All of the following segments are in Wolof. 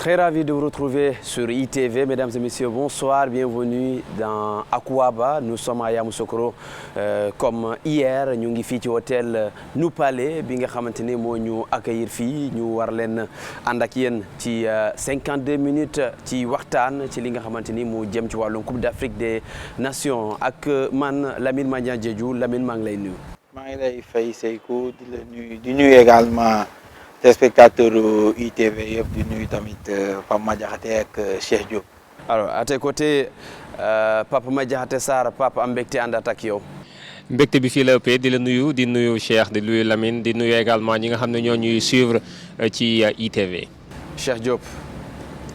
Très ravi de vous retrouver sur ITV. Mesdames et messieurs, bonsoir, bienvenue dans Akouaba. Nous sommes à Yamoussoukro comme hier ñu ngi fii ci hôtel Nou Palais bi nga xamante ni moo ñu accueillir fii ñu war leen ànd ak yéen ci 52 minutes ci waxtaan ci li nga xamante ni mu jëm ci wàllum Coupe d'Afrique des Nations ak man Lamine Mandiang Diédhiou. Lamine maa ngi lay nuyu. maa ngi lay fay Seykou di nuyu également téléspectateurs ITV yëpp di nuyu tamit Pape Madiakhaté ak Cheikh Diop. Alors à tes côtés Pape Madiakhaté Sarr Pape am mbégte àndaat ak yow. mbégte bi fii la ëppee di la nuyu Cheikh di nuyu Lamine di nuyu également ñi nga xam ne ñoo ñuy suivre ci ITV. Cheikh Diop.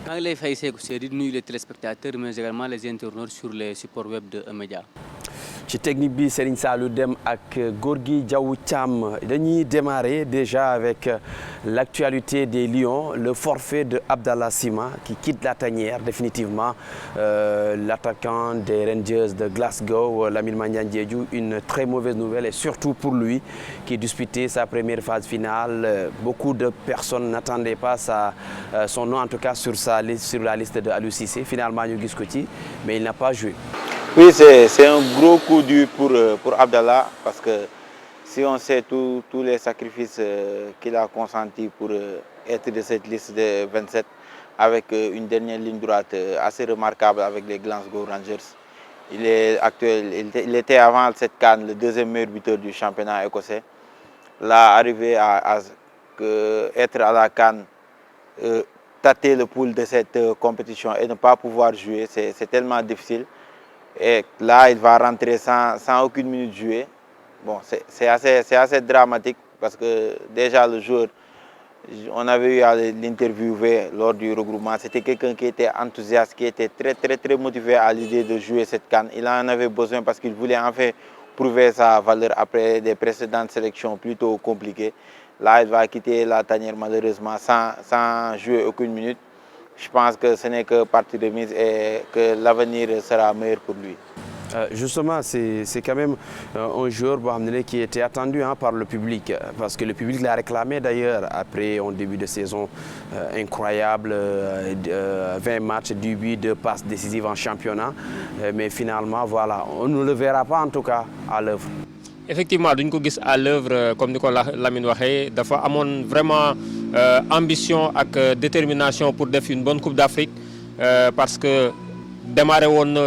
maa ngi lay fay Seykou di nuyu les téléspectateurs mais également les internautes sur les supports web de E-Media. ci technique bi Serigne Saliou Dem ak Gorgui Diaw Thiam dañuy démarrer déjà avec l'actualité des Lions, le forfait de Abdallah Sima qui quitte la tanière définitivement, l'attaquant des Rangers de Glasgow, Lamine Mandiang Diédhiou, une très mauvaise nouvelle et surtout pour lui qui disputait sa première phase finale. Beaucoup de personnes n'attendaient pas son nom en tout cas sur la liste de Aliou Cissé. Finalement ñu gis ko ci mais il n'a pas joué. Oui, c'est un gros coup dur pour Abdallah parce que si on sait tous les sacrifices qu'il a consentis pour être de cette liste de 27 avec une dernière ligne droite assez remarquable avec les Glasgow Rangers. Il était avant cette CAN le deuxième meilleur buteur du championnat écossais. Là, arrivé à être à la CAN, tâter le pouls de cette compétition et ne pas pouvoir jouer, c'est tellement difficile. Et là, il va rentrer sans aucune minute jouée. Bon, c'est assez dramatique parce que déjà le joueur, on avait eu à l'interviewer lors du regroupement, c'était quelqu'un qui était enthousiaste, qui était très motivé à l'idée de jouer cette CAN. Il en avait besoin parce qu'il voulait enfin prouver sa valeur après des précédentes sélections plutôt compliquées. Là, il va quitter la tanière malheureusement sans jouer aucune minute. Je pense que ce n'est que partie remise et que l'avenir sera meilleur pour lui. Justement, c'est quand même un joueur qui était attendu par le public parce que le public l'a réclamé d'ailleurs après un début de saison incroyable, 20 matchs, 10 buts, 2 passes décisives en championnat. Mais finalement, voilà, on ne le verra pas en tout cas à l'œuvre. Effectivement duñ ko gis à l'œuvre comme ni ko Lamine waxee dafa amoon vraiment ambition ak détermination pour def une bonne Coupe d'Afrique parce que démarré woon na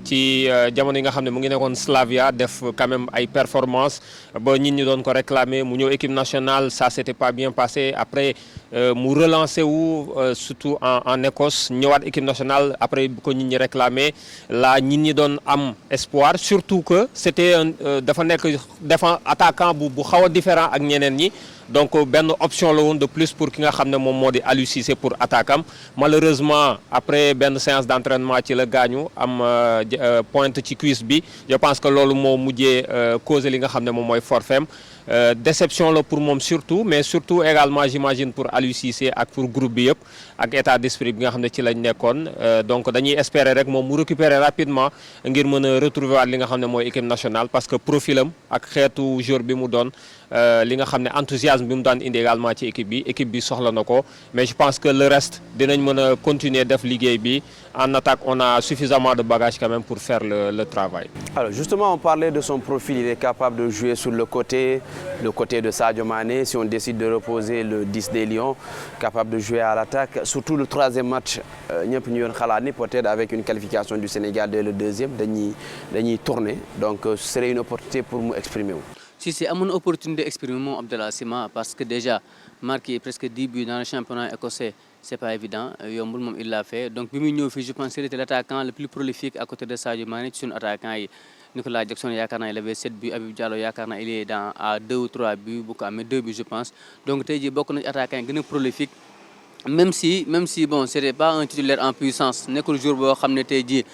ci jamono yi nga xam ne mu ngi nekkoon Slavia def quand même ay performances ba nit ñi doon ko réclamer mu ñëw équipe nationale ça s'était pas bien passé après mu relancé wu surtout en Écosse ñëwaat équipe nationale après bu ko nit ñi réclamer la nit ñi doon am espoir surtout que c'était dafa nekk attaquant bu xaw a différent ak ñeneen ñi. Donc benn option la woon de plus pour ki nga xam ne moom moo di Aliou Cissé pour attaquam malheureusement après benn séance d'entraînement ci la gaañu am pointe ci cuisse bi je pense que loolu moo mujjee causé li nga xam ne moom mooy forfait déception la pour moom surtout mais surtout également j'imagine pour Aliou Cissé ak pour groupe bi yëpp ak état d'esprit bi nga xam ne ci lañ nekkoon donc dañuy espérer rek moom mu récupérer rapidement ngir mën a retrouver waat li nga xam ne mooy équipe nationale parce que profilam ak xeetu joueur bi mu doon li nga xam ne enthousiasme bi mu daan indi également ci équipe bi soxla na ko mais je pense que le reste dinañ mën a continuer def liggéey bi en attaque on a suffisamment de bagages quand même pour faire le travail. Alors justement on parlait de son profil, il est capable de jouer sur le côté de Sadio Mané si on décide de reposer le 10 des Lions, capable de jouer à l'attaque, surtout le troisième match ñëpp ñu yoon xalaat ni peut-être avec une qualification du Sénégal dès le deuxième dañuy tourner donc ce serait une opportunité pour mu exprimer wu. Si c'est une opportunité d'exprimer mon Abdallah Sima parce que déjà marqué presque 10 buts dans le championnat écossais, c'est pas évident. Yombul moom il l'a fait. Donc bi muy ñëw fii je pense que c'était l'attaquant le plus prolifique à côté de Sadio Mané ci suñu attaquant yi. Nicolas Jackson yaakaar naa il avait 7 buts, Habib Diallo yaakaar naa il est à 2 ou 3 buts bu ko amee 2 buts je pense. Donc tey jii bokk na ci attaquant yi gën a prolifique même si bon c'était pas un titulaire en puissance nekkul jour boo xam ne tey jii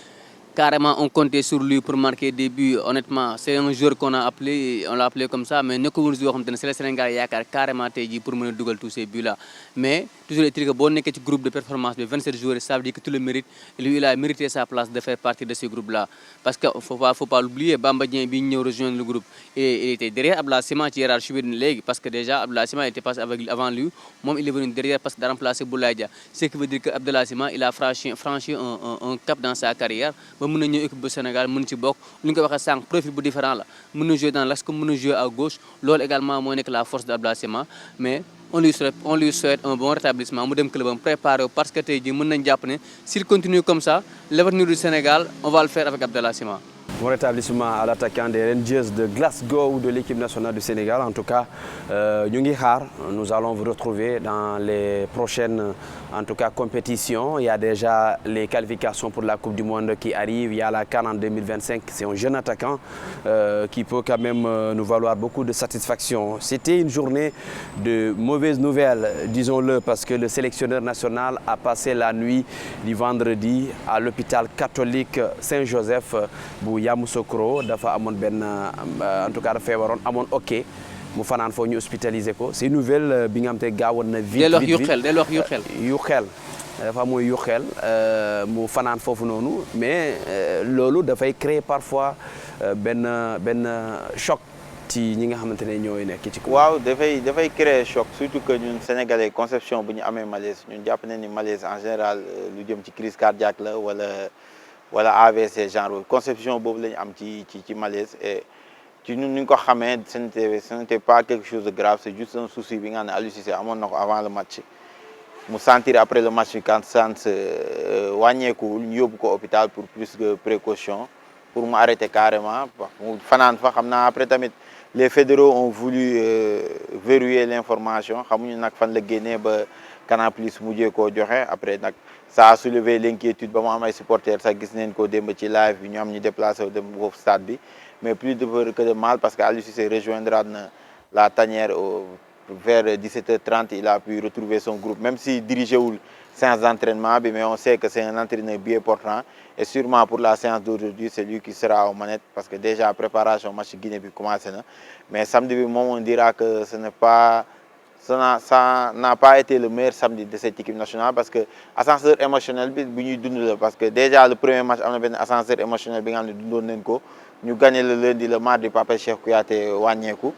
carrément on comptait sur lui pour marquer des buts. Honnêtement, c'est un joueur qu'on a appelé, on l'a appelé comme ça, mais nekkul joueur xam te ne c'est le Sénégal yaakaar carrément tey jii pour mën a dugal tous ces buts là. Mais toujours est-il que boo nekkee ci groupe de performance de 27 joueurs, ça veut dire que tu le mérites. Et lui, il a mérité sa place de faire partie de ce groupe là. Parce que faut pas l'oublier, Bamba Dieng bi ñëw rejoindre le groupe et il était derrière Abdoulaye Sima ci hiérarchie bi léegi, parce que déjà Abdoulaye Sima était passé avant lui, moom il est venu derrière parce que daa remplacé Boulaye Dia. Ce qui veut dire que Abdoulaye Sima il a franchi un cap dans sa carrière ba mën a ñëw équipe bu Sénégal mën ci bokk. Lu ñu ko waxee sànq profil bu différent la, mën na jouer dans l'axe comme mën na jouer à gauche. Loolu également moo nekk la force de Abdoulaye Sima, mais on lui souhaite un bon rétablissement mu dem club am préparé parce que tey jii mën nañ jàpp ne s'il continue comme ça l'avenir du Sénégal on va le faire avec Abdallah Sima. Bon rétablissement à l'attaquant des Rangers de Glasgow de l'équipe nationale du Sénégal. En tout cas, ñu ngi xaar, nous allons vous retrouver dans les prochaines en tout cas compétitions. Il y a déjà les qualifications pour la Coupe du Monde qui arrivent. Il y a la CAN en 2025. C'est un jeune attaquant qui peut quand même nous valoir beaucoup de satisfaction. C'était une journée de mauvaises nouvelles, disons-le, parce que le sélectionneur national a passé la nuit du vendredi à l'hôpital catholique Saint-Joseph bu Yamoussoukro. Dafa amoon benn en tout cas dafa feebaroon amoon ok mu fanaan foofu ñu hospitalisé ko. C'est une nouvelle bi nga xam te gaawoon na vite del wax yu xel dafa mooy yu xel mu fanaan foofu noonu, mais loolu dafay créer parfois benn choc ci ñi nga xamante ne ñooy nekk ci. waaw dafay créer choc, surtout que ñun sénégalais conception bu ñu amee malaise ñun jàpp nañ ni malaise en général lu jëm ci crise cardiaque la wala AVC genre conception boobu la ñu am ci malaise. Et ci ñun ni ñu ko xamee ce n'était pas quelque chose de grave, c'est juste un souci bi nga xam ne Aliou Cissé amoon na ko avant le match. mu sentir après le match quand sans wàññeekuwul ñu yóbbu ko hôpital pour plus de précaution pour mu arrêter carrément mu fanaan fa. Xam naa après tamit les fédéraux ont voulu verrouiller l'information, xamuñu nag fan la génnee ba Canal Plus mujjee koo joxe. Après nag ça a soulevé l'inquiétude ba mu am ay supporters sax gis neen ko démb ci live bi ñu am ñu déplacé wu dem foofu stade bi, mais plus de peur que de mal parce que Aliou Cissé rejoindra la tanière vers 17h30. Il a pu retrouver son groupe, même si dirigé wul séance d'entraînement bi, mais on sait que c'est un entraîneur bien portant et sûrement pour la séance d'aujourd'hui c'est lui qui sera aux manettes parce que déjà préparation match Guinée bi commencé na. Mais samedi bi moom on dira que ça n'a pas été le meilleur samedi de cette équipe nationale parce que ascenseur émotionnel bi bu ñuy dund la, parce que déjà le premier match am na benn ascenseur émotionnel bi nga xam ne dundoon nañ ko. ñu gagné le lundi, le mardi Papa Cheikh Kouyaté wàññeeku.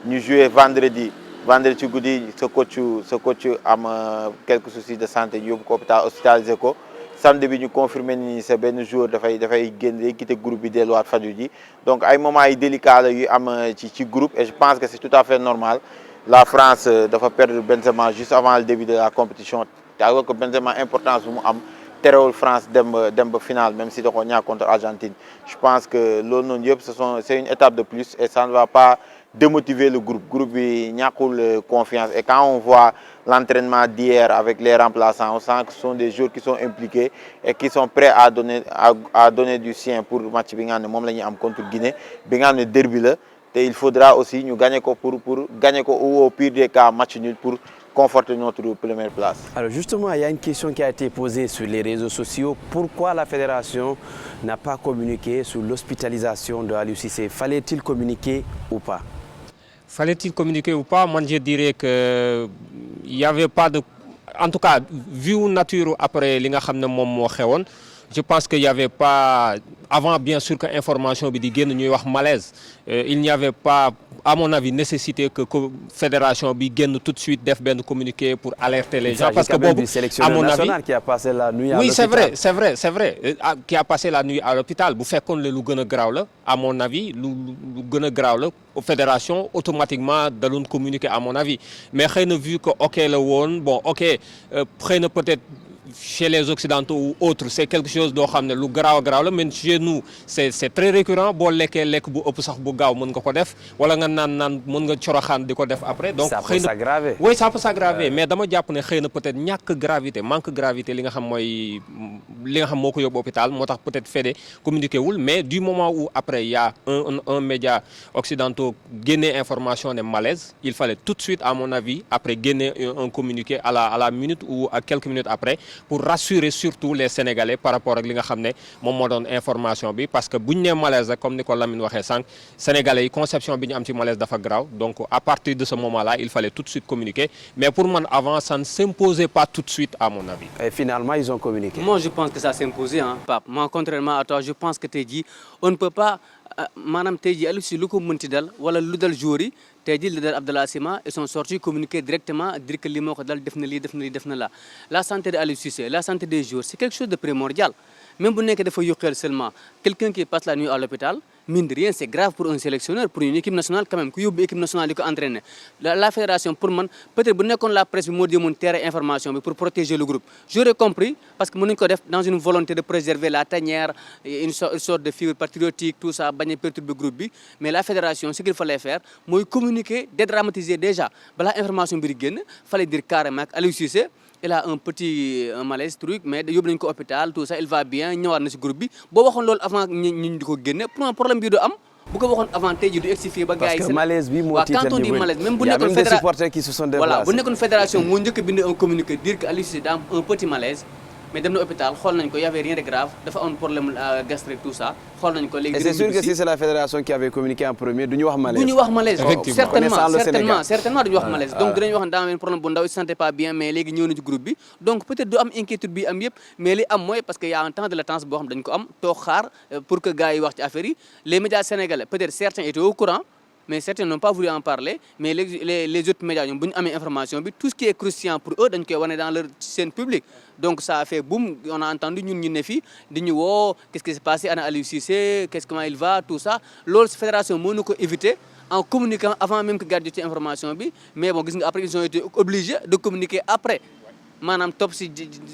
ñu joué vendredi ci guddi sa coach am quelques soucis de santé ñu yóbbu ko hôpital hospitalisé ko. Samedi bi ñu confirmé ni c'est benn jour dafay génn quitter groupe bi delluwaat faju ji. Donc ay moments yi délicats la yu am ci groupe et je pense que c'est tout à fait normal. La France dafa perdre Benzema juste avant le début de la compétition, alors que Benzema importance bu mu am terewul France dem ba finale même si da ko ñàkk contre Argentine. Je pense que loolu noonu yëpp c'est une étape de plus et ça ne va pas démotiver le groupe bi ñàkkul confiance. Et quand on voit l'entraînement d'hier avec les remplaçants, on sent que ce sont des joueurs qui sont impliqués et qui sont prêts à donner du sien pour match bi nga xam ne moom la ñuy am contre Guinée bi nga xam ne derby la. Et il faudra aussi ñu gagner ko pour gagner ko ou au pire des cas match nul pour conforter notre première place. Alors justement, il y a une question qui a été posée sur les réseaux sociaux. Pourquoi la fédération n'a pas communiqué sur l'hospitalisation de Aliou Cissé? Fallait-il communiquer ou pas? Fallait-il communiquer ou pas? Moi, je dirais que il y avait pas de, en tout cas, vu nature après li nga xam ne moom moo xewoon. Je pense qu'il n'y avait pas, avant bien sûr que l'information bi di génn ñuy wax malaise, il n'y avait pas, à mon avis, nécessité que fédération bi génn tout de suite def benn communiqué pour alerter les gens. Parce que boobu, à mon avis, qui a passé la nuit à l'hôpital. Oui, c'est vrai, qui a passé la nuit à l'hôpital. Bu fekkoon le lu gën a graaw la, à mon avis, lu gën a graaw la, fédération automatiquement da doon communiquer à mon avis. Mais xëy na vu que ok la woon, bon ok, xëy na peut-être chez les occidentaux ou autres c'est quelque chose doo xam ne lu garaaw la, mais chez nous c'est très récurrent. Boo lekkee lekk bu ëpp sax bu gaaw mën nga ko def wala nga naan mën nga coroxaan di ko def après. Donc ça peut s'aggraver. Oui, ça peut s'aggraver, mais dama jàpp ne xëy na peut-être manque gravité li nga xam moo ko yóbbu hôpital moo tax peut-être fédé communiqué wul. Mais du moment où après il y a un média occidentaux génne information ne malaise, il fallait tout de suite à mon avis après génne un communiqué à la minute ou à quelques minutes après pour rassurer surtout les Sénégalais par rapport ak li nga xam ne moom moo doon information bi parce que bu ñu nee malaise rek comme ni ko Lamine waxee sànq Sénégalais yi conception bi ñu am ci malaise dafa grave donc à partir de ce moment-là il fallait tout de suite communiquer mais pour man avant ça ne s'imposait pas tout de suite à mon avis. Et finalement ils ont communiqué. Moi je pense que ça s'imposait hein Pape moi contrairement à toi je pense que tey jii on ne peut pas maanaam tey jii Aliou Cissé lu ko mënti dal wala lu dal joueur yi tey jii li dal Abdallah Sima ils sont sortis communiquer directement dire que li moo ko dal def na lii def na lii def na la la santé de Aliou Cissé la santé des joueurs c'est quelque chose de primordial même bu nekkee dafa yuqeel seulement quelqu'un qui passe la nuit à l'hôpital mine de rien c'est grave pour un sélectionneur pour une équipe nationale quand même ku yóbbu équipe nationale di ko entraîner la fédération pour man peut-être bu nekkoon la presse bi moo jëmoon terrain information bi pour protéger le groupe j'aurais compris parce que mën nañu ko def dans une volonté de préserver la tanière une sorte de fibre patriotique tout ça bañ a perturber groupe bi mais la fédération ce qu'il fallait faire mooy communiquer dédramatiser déjà balaa information bi di génn fallait dire carrément ak Aliou Cissé il a un petit malaise truc mais yóbbu nañu ko hôpital tout ça il va bien ñëwaat na ci groupe bi boo waxoon loolu avant ñu di ko génne pour un problème bi du am bu ko waxoon avant tey jii du expliquer ba gars yi. parce que malaise bi moo tiital quand on dit malaise même bu y a nekkoon même des supporters qui se sont déplacés. voilà bu nekkoon fédération moo njëkk a bind un communiqué dire que Aliou Cissé daa am un petit malaise mais dem na hôpital xool nañ ko y avait rien de grave dafa am problème gastrique tout ça xool nañ ko léegi. et c'est sûr que si c'est la fédération qui avait communiqué en premier du ñu wax malaise. du ñu wax malaise certainement du ñu wax malaise donc voilà. dinañ wax daa am problème bu ndaw il se sentait pas bien mais léegi ñëw na ci groupe bi donc peut-être du am inquiétude bi am yëpp mais li am mooy parce que y a un temps de latence boo xam dañ ko am toog xaar pour que gars yi wax ci affaire yi les médias sénégalais peut-être certains étaient au courant mais certains n'ont pas voulu en parler mais les autres médias ñoom bu ñu amee information bi tout ce qui est crucial pour eux dañ koy wane dans leur scène publique donc ça a fait boum on a entendu ñun ñu ne fii di ñu woo qu'est-ce qui s'est passé ana Aliou Cissé comment il va tout ça loolu fédération moo na ko éviter en communiquant avant même que gars yi ci information bi mais bon gis nga après ils ont été obligés de communiquer après maanaam topp si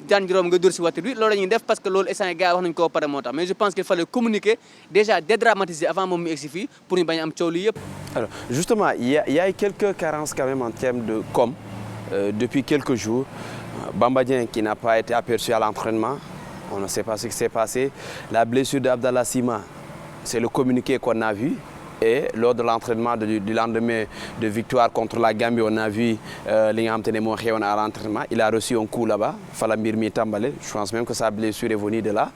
daan juróom nga dóor si voiture bi loolu la ñuy def parce que loolu instant gars yi wax nañu koo pare moo tax mais je pense qu'il fallait communiquer déjà dédramatiser avant moom mu egsi fii pour ñu bañ a am coow li yëpp. Alors justement il y a quelques carences quand même en termes de com depuis quelques jours Bamba Dieng qui n'a pas été aperçu à l'entraînement on ne sait pas ce qui s'est passé la blessure d'Abdallah Sima c'est le communiqué qu'on a vu. Et lors de l'entraînement du lendemain de victoire contre la Gambie on a vu li nga xamante ne moo xewoon à l'entraînement il a reçu un coup là-bas fala mbir mi tàmbale je pense même que sa blessure est venue de là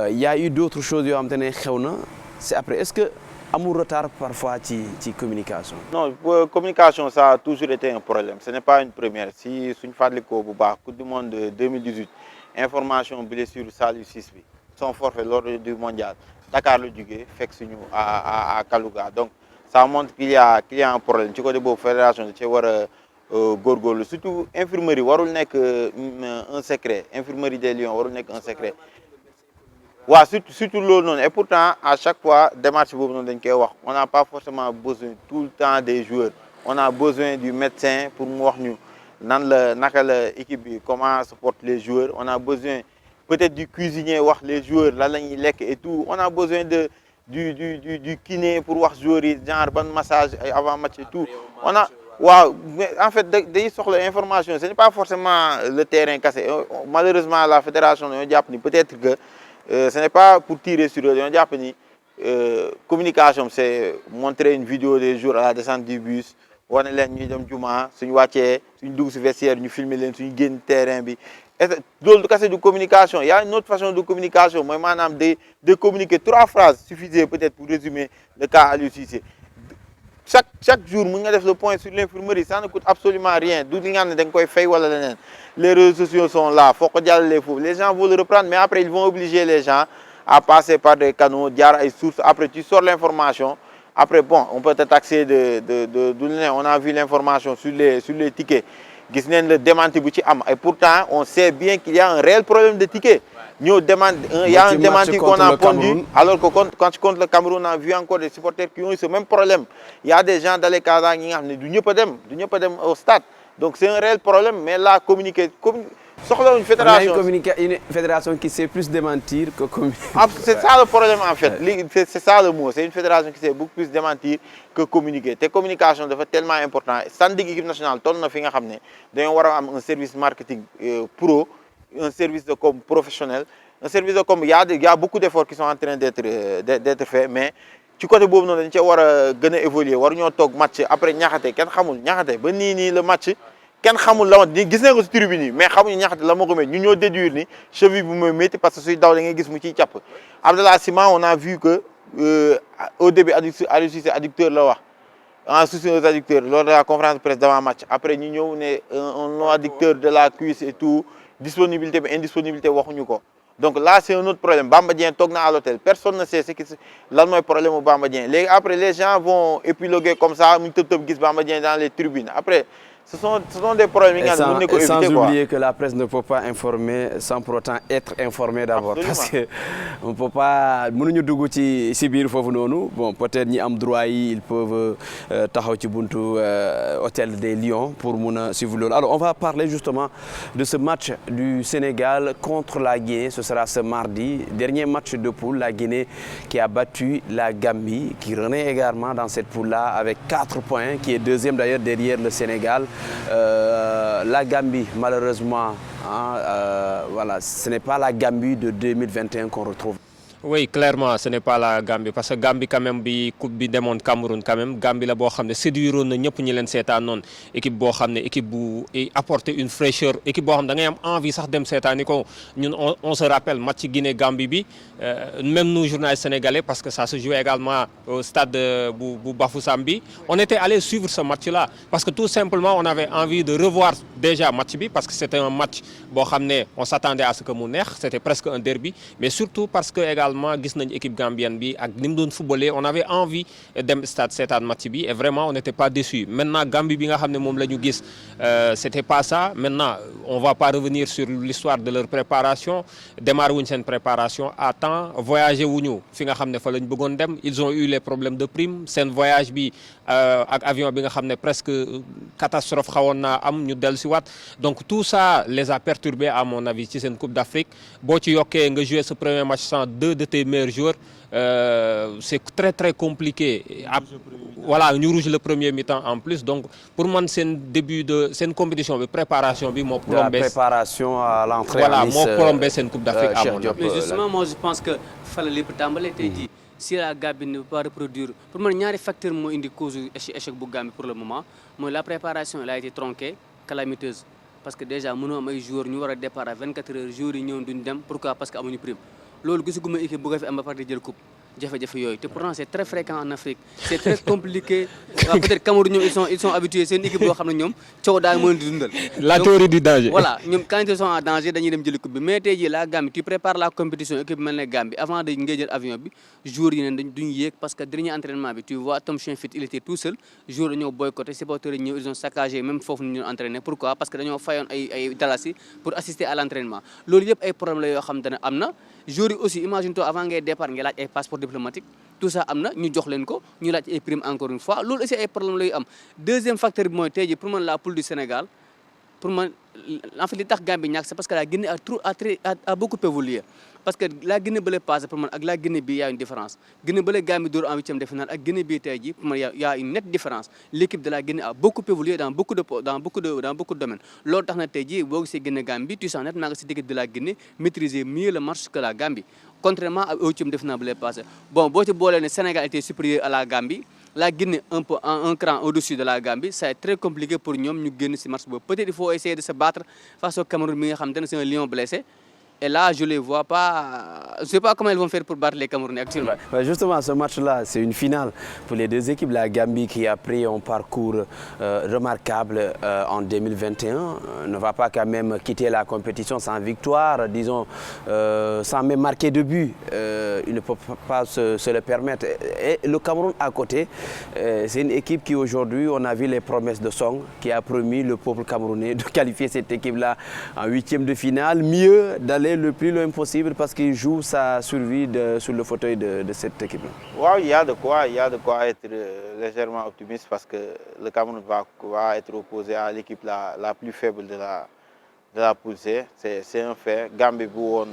il y a eu d'autres choses yoo xamante ne xew na c'est après est-ce que amul retard parfois ci communication. non communication ça a toujours été un problème ce n'est pas une première si suñu fàttalikoo bu baax Coupe du monde de 2018 information blessure Saliou Ciss bi son forfait lors du mondial. Dakar la jógee fekk suñu à Kalouga donc ça montre qu'il y a un problème ci côté boobu fédération da cee war a góorgóorlu surtout infirmerie warul nekk un secret infirmerie des Lions warul nekk un secret waaw surtout loolu noonu et pourtant à chaque fois démarche boobu noonu dañ koy wax on n'a pas forcément besoin tout le temps des joueurs on a besoin du médecin pour mu wax ñu naka la équipe bi comment se portent les joueurs on a besoin peut-être du cuisinier wax les joueurs lan la ñuy lekk et tout on a besoin du kiné pour wax joueurs yi genre ban massage avant match et tout on a waaw mais en fait day soxla information ce n'est pas forcément le terrain cassé malheureusement la fédération dañoo jàpp ni peut-être que ce n'est pas pour tirer sur eux dañoo jàpp ni communication c'est montrer une vidéo des joueurs à la descente du bus wane leen ñuy dem juma suñu wàccee suñu dugg ci vestiaire ñu filmer leen suñu génn terrain bi loolu du kase du communication il y a une autre façon de communication mooy maanaam de communiquer 3 phrases suffisait peut-être pour résumer le cas Aliou Cissé chaque jour mën nga def le point sur l'infirmerie ça ne coûte absolument rien du li nga xam ne da nga koy fay wala leneen les réseaux sociaux sont là foo ko jàllalee foofu les gens vont le reprendre mais après ils vont obliger les gens à passer par des canaux jaar ay sources après tu sors l'information après bon on peut te taxer de on a vu l'information sur les tickets gis nañ le démenti bu ci am et pourtant on sait bien qu'il y a un réel problème de ticket ñoo demande il y a un démenti qu'on a pondu alors que quand contre le Cameroun on a vu encore des supporters qui ont eu ce même problème il y a des gens dans les cases ñi nga xam ne du ñëpp a dem au stade donc c'est un réel problème mais là communiquer soxla une fédération une fédération qui sait plus démentir que communiquer. C'est ça le problème en fait c'est ça le mot c'est une fédération qui sait beaucoup plus démentir que communiquer te communication dafa tellement important standing équipe nationale toll na fi nga xam ne dañoo war a am un service marketing pro un service de com professionnel un service de com il y a beaucoup d'efforts qui sont en train d'être faits mais ci côté boobu noonu dañ cee war a gën a évoluer waruñoo toog match après ñaxate kenn xamul ñaxate ba nii le match kenn xamul la ma gis nañ ko si tribune yi mais xamuñu ñaxate la ma ko métti ñu ñoo déduire ni cheville bu mooy métti parce que suy daw da ngay gis mu ciy càpp Abdallah Sima on a vu que au début Aliou Cissé adducteur la wax en soutien aux adducteurs lors de la conférence de presse d'avant match après ñu ñëw ne un long adducteur de la cuisse et tout disponibilité bi indisponibilité waxuñu ko donc là c'est un autre problème Bamba Dieng toog na à l'hôtel personne ne sait ce qui lan mooy problème mu Bamba Dieng léegi après les gens vont épiloguer comme ça mu tëb gis Bamba Dieng dans les tribunes après ce sont des problèmes yi nga xam ne mën na ko éviter quoi. Sans oublier que la presse ne peut pas informer sans pour autant être informé d'abord. Absolument. Parce que on peut pas mënuñu dugg ci biir foofu noonu bon peut-être ñi am droit yi ils peuvent taxaw ci buntu hôtel des Lions pour mun a suivre loolu. Alors on va parler justement de ce match du Sénégal contre la Guinée. Ce sera ce mardi, dernier match de poule, la Guinée qui a battu la Gambie, qui renaît également dans cette poule-là avec 4 points, qui est deuxième d'ailleurs derrière le Sénégal. La Gambie, malheureusement, voilà, ce n'est pas la Gambie de 2021 qu'on retrouve. Oui, clairement, ce n'est pas la Gambie parce que Gambie quand même bi coupe bi demoon Cameroun quand même Gambie la boo xam ne séduiroon na ñëpp ñi leen seetaan noonu équipe boo xam ne équipe bu apporter une fraîcheur équipe boo xam da ngay am envie sax dem seetaani ko ñun on se rappelle match Guinée Gambie bi même nous journalistes sénégalais parce que ça se jouait également au stade bu Bafoussam bi on était allé suivre ce match-là parce que tout simplement on avait envie de revoir déjà match bi parce que c'était un match boo xam ne on s'attendait à ce que mu neex c'était presque un derby mais surtout parce que également gis nañ équipe gambienne bi ak ni mu doon footballé on avait envie dem stade seetaan match bi et vraiment on n'était pas déçus maintenant Gambie bi nga xam ne moom la ñu gis c'était pas ça maintenant on va pas revenir sur l'histoire de leur préparation démarrer wuñ seen préparation à temps voyager wuñu fi nga xam ne fa lañ bëggoon dem ils ont eu les problèmes de prime seen voyage bi ak avion bi nga xam ne presque catastrophe xawoon naa am ñu dellu si waat donc tout ça les a perturbés à mon avis ci seen Coupe d'Afrique boo ci yokkee nga jouer ce premier match sans deux de tes meilleurs joueurs c'est très très compliqué voilà ñu rouge le premier mi-temps en plus donc pour man seen début de seen compétition bi préparation bi moo plombé la préparation à l'entrée voilà moo plombé seen Coupe d'Afrique à mon avis. Mais justement moi je pense que fala lépp tàmbale tey jii si la Gambie ne peut pas reproduire pour man ñaari facteur moo indi cause échec bu Gambie pour le moment mooy la préparation elle a été tronquée calamiteuse parce que déjà mënoo am ay joueurs ñu war a départ à 24 heures joueurs yi ñëw duñ dem pourquoi parce que amuñu prime loolu gisuguma équipe bu ko fi am ba pare di jël coupe jafe-jafe yooyu te pourtant c'est très fréquent en Afrique c'est très compliqué waaw peut-être Cameroun ñoom ils sont habitués seen équipe boo xam ne ñoom coow daal moo leen di dundal la théorie du danger voilà ñoom quand ils sont en danger dañuy dem jëli coupe bi mais tey jii la Gambie tu prépares la compétition équipe bi mel ne Gambie avant de ngay jël avion bi joueurs yi ne duñu yéeg parce que dernier entraînement bi tu vois Tom Shenfield il était tout seul joueurs dañoo boycotté supporters yi ñëw ils ont saccagé même foofu ñu entraîné pourquoi parce que dañoo fayoon ay dalasi pour assister à l'entraînement loolu yëpp ay problème la yoo xam te ne am na joueurs yi aussi imagine toi avant ngay départ nga laaj ay passeport diplomatique tout ça am na ñu jox leen ko ñu laaj ay prime encore une fois loolu aussi ay problème la yu am deuxième facteur bi mooy tey jii pour man la poule du Sénégal pour man en fait li tax Gambie ñàkk c'est parce que la Guinée a beaucoup évolué parce que la Guinée bële passé pour man ak la Guinée bi y a une différence Guinée bële Gambie door en huitième de finale ak Guinée bi tey jii pour man y a une nette différence l'équipe de la Guinée a beaucoup évolué dans beaucoup de domaines loolu tax na tey jii boo gisee Guinée Gambie tu sens nettement que cette équipe de la Guinée maîtrisait mieux le match que la Gambie contrairement à huitième de finale bële passé bon boo ci boolee ne Sénégal était supérieur à la Gambie la Guinée un peu un cran au-dessus de la Gambie ça est très compliqué pour ñoom ñu génn ci match boobu peut-être il faut essayer de se battre face au Cameroun bi nga xam ne c'est un lion blessé et là je les vois pas je sais pas comment ils vont faire pour battre les Camerounais actuellement. Ouais, justement ce match-là c'est une finale pour les deux équipes la Gambie qui a pris un parcours remarquable en 2021 ne va pas quand même quitter la compétition sans victoire disons sans même marquer de but il ne peut pas se le permettre et le Cameroun à côté c'est une équipe qui aujourd'hui on a vu les promesses de Song qui a promis le peuple camerounais de qualifier cette équipe-là en huitième de finale mieux d'aller le plus loin possible parce qu'il joue sa survie sur le fauteuil de cette équipe-là. Wow, il y a de quoi être légèrement optimiste parce que le Cameroun va être opposé à l'équipe la plus faible de la poule C. C'est un fait. Gambie bu woon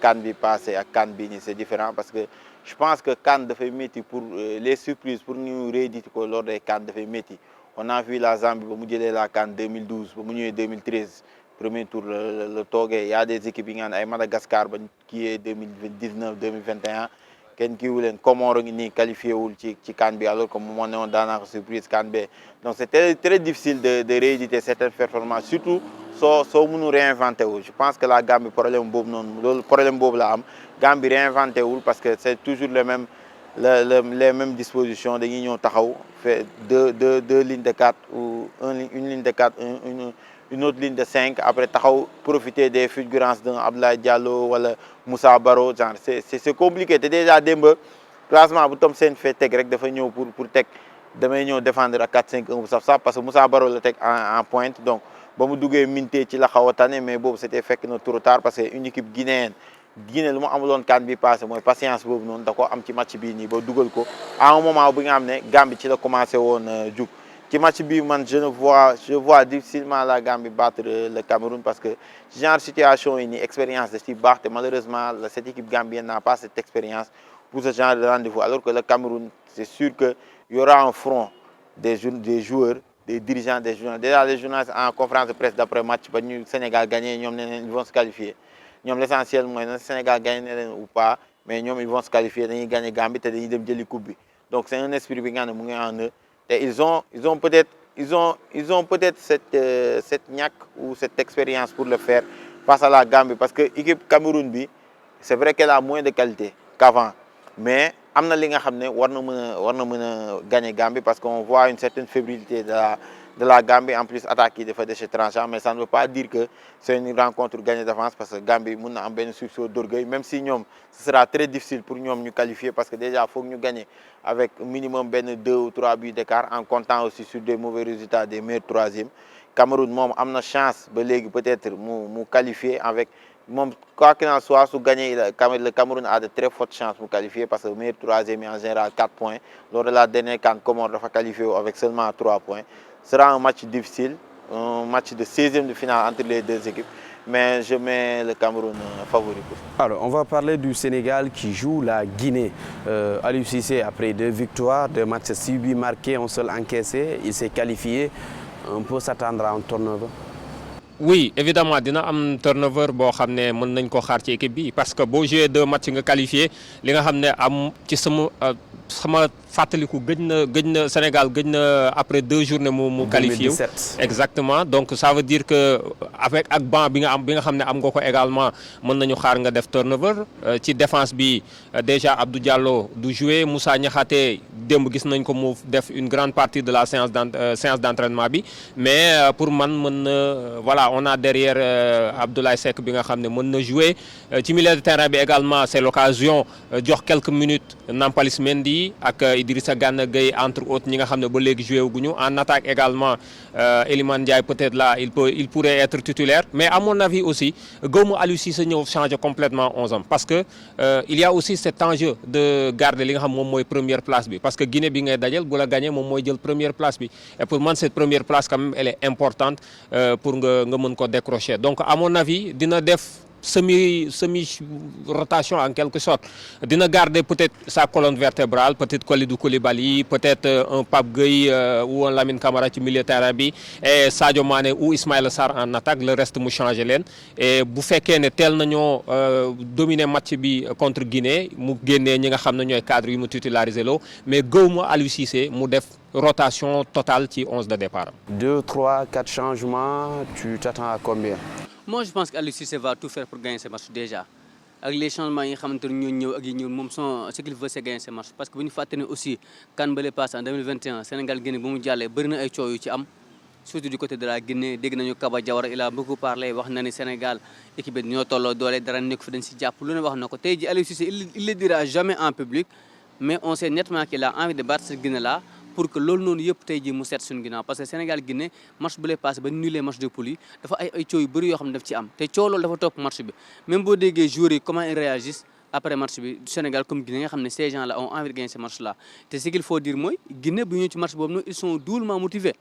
CAN bi passé ak CAN bi nii c'est différent parce que je pense que CAN dafay métti pour les surprises pour ñu rééditer ko lors des CAN dafay métti. On a vu la Zambie ba mu jëlee la CAN 2012 ba mu ñëwee 2013. Premier tour le toogee y a des équipes yi nga xam ne ay Madagascar ba qui est 2019 2021 kenn kiiwu leen Comores ngi nii qualifié wul ci CAN bi alors que moo ne woon daanaka surprise CAN B donc c'est très difficile de rééditer certaines performances surtout soo mënu réinventé wu. Je pense que la Gambie problème boobu noonu loolu problème boobu la am Gambie réinventé wul parce que c'est toujours les mêmes dispositions dañuy ñëw taxaw fait deux lignes de 4 ou une ligne de 4 une autre ligne de 5 après taxaw profiter des fulgurances d'un Abdoulaye Diallo wala Moussa Baro genre c'est compliqué te déjà démb classement bu Tom Sène fee teg rek dafa ñëw pour teg damay ñëw défendre ak 4-5-1 bu saf parce que Moussa Baro la teg en pointe donc ba mu duggee minté ci la xaw a tane mais boobu c'était fekk na trop tard parce que une équipe guinéenne Guinée lu mu amuloon CAN bi passé mooy patience boobu noonu da ko am ci match bii nii ba dugal ko à un moment bi nga xam ne Gambie ci la commencé woon jug ci match bi man je vois difficilement la Gambie battre le Cameroun parce que genre situation yi nii expérience de ci baax te malheureusement cette équipe gambienne n'a pas cette expérience pour ce genre de rendez-vous alors que le Cameroun c'est sûr que y aura un front des joueurs des dirigeants des journalistes déjà les journalistes en conférence de presse d'après match ba ñu Sénégal gagné ñoom ne ils vont se qualifier ñoom l'essentiel mooy na Sénégal gagné na leen ou pas mais ñoom ils vont se qualifier dañuy gagné Gambie te dañuy dem jëli coupe bi donc c'est un esprit bi nga xam ne mu ngi en eux te ils ont peut-être cette ñàkk ou cette expérience pour le faire face à la Gambie parce que équipe Cameroun bi c'est vrai qu'elle a moins de qualité qu'avant mais am na li nga xam ne war na mën a gagner Gambie parce qu'on voit une certaine fébrilité de la Gambie en plus attaque yi dafa déchet tranchant mais ça ne veut pas dire que c'est une rencontre gagnée d'avance parce que Gambie mën na am benn sursaut d'orgueil même si ñoom ce sera très difficile pour ñoom ñu qualifier parce que déjà foog ñu gagner avec minimum benn 2 ou 3 buts d'écart en comptant aussi sur des mauvais résultats des meilleurs troisièmes Cameroun moom am na chance ba léegi peut-être mu qualifier avec moom quoi qu'il en soit su gagner le Cameroun a de très fortes chances mu qualifier parce que meilleur troisième est en général 4 points lors de la dernière CAN Comores dafa qualifié avec seulement 3 points sera un match difficile un match de 16e de finale entre les deux équipes mais je mets le Cameroun favori pour ça. Alors on va parler du Sénégal qui joue la Guinée. Aliou Cissé après 2 victoires 2 matchs 6 buts marqués 1 seul encaissé il s'est qualifié on peut s'attendre à un turnover. Oui évidemment dina am turnover boo xam ne mën nañ ko xaar ci équipe bi parce que boo joué 2 matchs nga qualifié li nga xam ne am ci sama fàttaliku gëj na Sénégal gëj na après 2 journées mu qualifié wu exactement donc ça veut dire que avec ak banc bi nga xam ne am nga ko également mën nañu xaar nga def turnover ci défense bi déjà Abdou Diallo du jouer Moussa Niakhaté démb gis nañ ko mu def une grande partie de la séance d'entraînement bi mais pour man mën na voilà on a derrière Abdoulaye Seck bi nga xam ne mën na jouer ci milieu de terrain bi également c'est l'occasion jox quelques minutes Nampalys Mendy ak Idrissa Gana Gueye entre autres ñi nga xam ne ba léegi joué guñu en attaque également Elimane Ndiaye peut-être là il pourrait être titulaire mais à mon avis aussi gëwuma Aliou Cissé ñëw changer complètement 11 hommes parce que il y a aussi cet enjeu de garder li nga xam moom mooy première place bi parce que Guinée bi ngay dajal bu la gagné moom mooy jël première place bi et pour man cette première place quand même elle est importante pour nga mën ko décrocher donc à mon avis dina def semi rotation en quelque sorte dina garder peut-être sa colonne vertébrale peut-être Kalidou Koulibaly peut-être un Pape Gueye ou un Lamine Camara ci milieu terrain bi et Sadio Mané ou Ismaïla Sarr en attaque le reste mu changer leen et bu fekkee ne teel nañoo dominer match bi contre Guinée mu génnee ñi nga xam ne ñooy cadre yu mu titularisé loo mais gëwuma Aliou Cissé mu def rotation totale ci 11 de départ. 2, 3, 4 changements tu t'attends à combien? Moi je pense que Aliou Cissé va tout faire pour gagner ce match déjà ak les changements yi nga xamante ne ñoo ñëw ak yi ñëw moom ce qu'il veut c'est gagner ce match parce que bu ñu fàtte ne aussi CAN bële passé en 2021 Sénégal Guinée bu mu jàllee bëri na ay coow yu ci am surtout du côté de la Guinée dégg nañu Kaba Diawara il a beaucoup parlé wax na ne Sénégal équipe bi ñoo tolloo doole dara nekk fi dañ si jàpp lu ne wax na ko tey ji Aliou Cissé il le dira jamais en public mais on sait nettement qu'il a envie de battre cette Guinée là pour que loolu noonu yëpp tey jii mu seet suñu ginnaaw parce que Sénégal Guinée match bu lay passé ba nulé match de poule yi dafa ay coow yu bëri yoo xam ne daf ci am te coow loolu dafa topp match bi même boo déggee joueurs yi comment ils réagissent après match bi Sénégal comme Guinée nga xam ne ces gens là ont envie de gagner ce match là te ce qu'il faut dire mooy Guinée bu ñëw ci match boobu noonu ils sont doublement motivés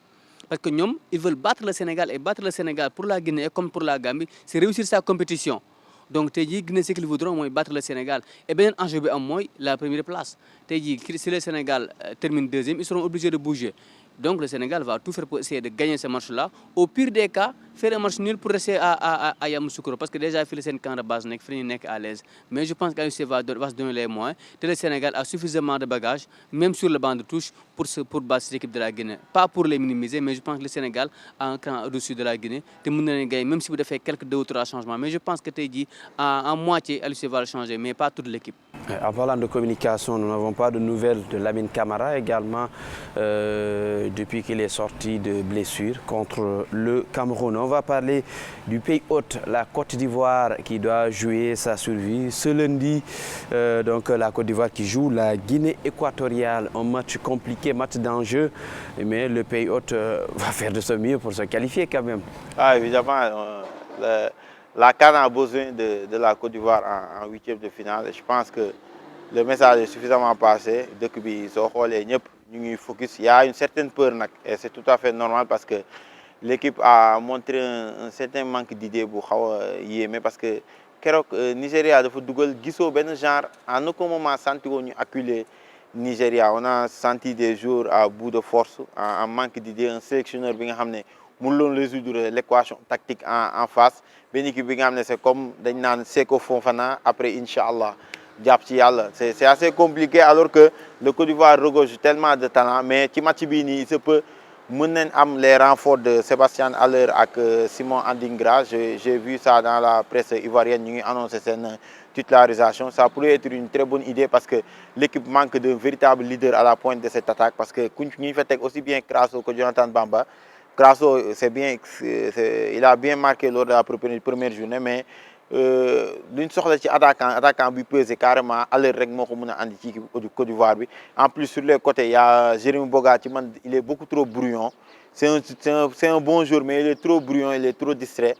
parce que ñoom ils veulent battre le Sénégal et battre le Sénégal pour la Guinée et comme pour la Gambie c'est réussir sa compétition donc tey jii Guinée ce qu'ils voudront mooy battre le Sénégal et beneen enjeu bi am mooy la première place tey jii si le Sénégal termine 2e ils seront obligés de bouger Donc le Sénégal va tout faire pour essayer de gagner ce match-là. Au pire des cas, faire un match nul pour rester à Yamoussoukro. Parce que déjà, il fait le camp de base, il est à l'aise. Mais je pense qu'Aliou va se donner les moyens. Le Sénégal a suffisamment de bagages, même sur le banc de touche, pour battre l'équipe de la Guinée. Pas pour les minimiser, mais je pense que le Sénégal a un cran au-dessus de la Guinée. Même si vous avez fait quelques 2 ou 3 changements. Mais je pense que tu as dit en moitié, Aliou va le changer, mais pas toute l'équipe. En parlant de communication, nous n'avons pas de nouvelles de Lamine Camara également depuis qu'il est sorti de blessure contre le Cameroun. On va parler du pays hôte, la Côte d'Ivoire qui doit jouer sa survie. Ce lundi, donc la Côte d'Ivoire qui joue la Guinée équatoriale. Un match compliqué, match d'enjeu, mais le pays hôte va faire de son mieux pour se qualifier quand même. Ah, évidemment, la CAN a besoin de la Côte d'Ivoire en 8e de finale. Je pense que le message est suffisamment passé. Depuis qu'ils focus, il y a une certaine peur et c'est tout à fait normal parce que l'équipe a montré un certain manque d'idées pour parce que Nigeria a fait genre en aucun moment senti acculer Nigeria. On a senti des jours à bout de force, en manque d'idées, un sélectionneur qui a résoudre l'équation tactique en face. C'est comme Seko Fofana après Inch'Allah. C'est assez compliqué alors que le Côte d'Ivoire regorge tellement de talent. Mais il se peut les renforts de Sébastien Haller et Simon Andingra. J'ai vu ça dans la presse ivoirienne, nous annoncé cette titularisation. Ça pourrait être une très bonne idée parce que l'équipe manque de véritable leader à la pointe de cette attaque. Parce que nous fait aussi bien Krasso que Jonathan Bamba. Krasso, il a bien marqué lors de la première journée, mais d'une sorte d'attaquant qui peut carrément aller règlement du Côte d'Ivoire. En plus, sur les côtés, il y a Jérémy Boga, il est beaucoup trop bruyant. C'est un bon joueur, mais il est trop bruyant, il est trop distrait.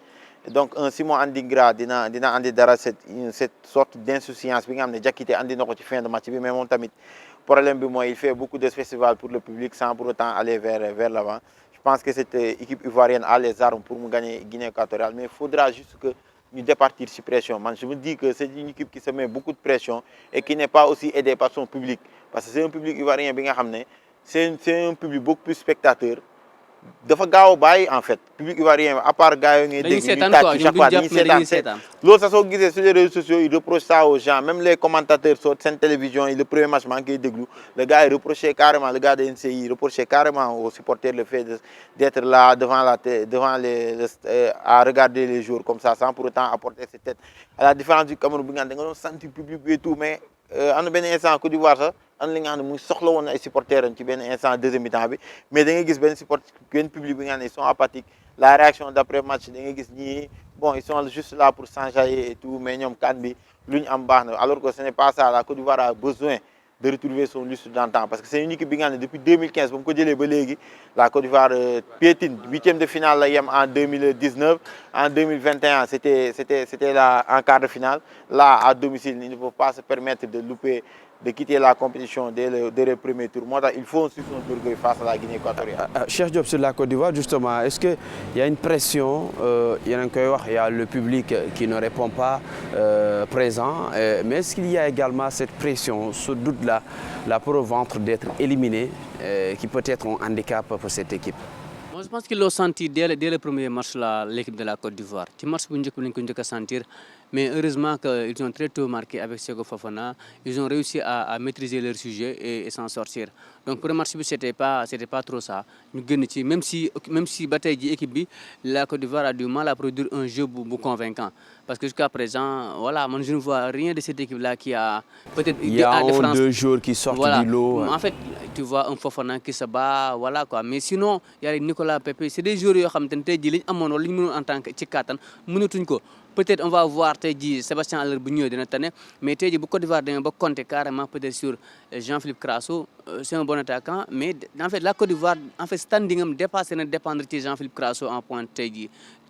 Donc, un Simon Andingra, cette sorte d'insouciance, il a quitté fin de match, mais mon problème, il fait beaucoup de festivals pour le public sans pour autant aller vers l'avant. Je pense que cette équipe ivoirienne a les armes pour gagner Guinée équatoriale, mais il faudra juste que nous départir sur pression. Je me dis que c'est une équipe qui se met beaucoup de pression et qui n'est pas aussi aidée par son public. Parce que c'est un public ivoirien, c'est un public beaucoup plus spectateur. dafa gaaw bàyyi en fait public ivoirien à part gars yi ngay dégg ñu tàcc chaque fois dañuy seetaan loolu sax soo gisee sur les réseaux sociaux ils reprochent ça aux gens même les commentateurs sur seen télévision le premier match maa ngi koy déglu le gars il reprochait carrément le gars de NCI reprochait carrément aux supporters le fait d'être là devant les à regarder les joueurs comme ça sans pour autant apporter ses têtes à la différence du Cameroun bi nga da nga doon sentir public et tout mais am na benn instant Côte d'Ivoire sax am na li nga xam ne mu soxla woon ay supporters ci benn instant deuxième mi-temps bi mais da ngay gis benn public bi nga xam ne ils sont apathiques la réaction d'après match da ngay gis ñii bon ils sont juste là pour s'enjailler et tout mais ñoom kan bi lu ñu am baax na alors que ce n'est pas ça la Côte d'Ivoire a besoin de retrouver son lustre d'antan parce que c'est une équipe bi nga xam ne depuis 2015 ba mu ko jëlee ba léegi la Côte d'Ivoire piétine huitième de finale la yem en 2019 en 2021 c'était là en quart de finale là à domicile ils ne peuvent pas se permettre de louper de quitter la compétition dès le premier tour. Moi, il faut un soutien d'orgueil face à la Guinée équatoriale. Cheikh Diop, sur la Côte d'Ivoire, justement, est-ce qu'il y a une pression il y a le public qui ne répond pas présent, mais est-ce qu'il y a également cette pression, ce doute-là, là pour le ventre d'être éliminé, qui peut être un handicap pour cette équipe? Moi, je pense qu'ils l'ont senti dès le premier match, l'équipe de la Côte d'Ivoire. Le match pour nous sentir. Mais heureusement qu'ils ont très tôt marqué avec Seko Fofana. Ils ont réussi à maîtriser leur sujet et s'en sortir. Donc pour le match, ce n'était pas trop ça. Même si l'équipe, la Côte d'Ivoire a du mal à produire un jeu beaucoup convaincant. Parce que jusqu'à présent, voilà, moi, je ne vois rien de cette équipe-là qui a peut-être... Il y a un ou deux joueurs qui sortent voilà. du lot. En fait, tu vois un Fofana qui se bat, voilà quoi. Mais sinon, il y a Nicolas Pepe. C'est des joueurs qui ont en tant que Tchikatan. Peut-être on va voir Sébastien Haller mais beaucoup Côte d'Ivoire va compter carrément peut-être sur Jean-Philippe Crasso. C'est un bon attaquant, mais en fait la Côte d'Ivoire, en fait standing dépasse dépendre de Jean-Philippe Crasso en point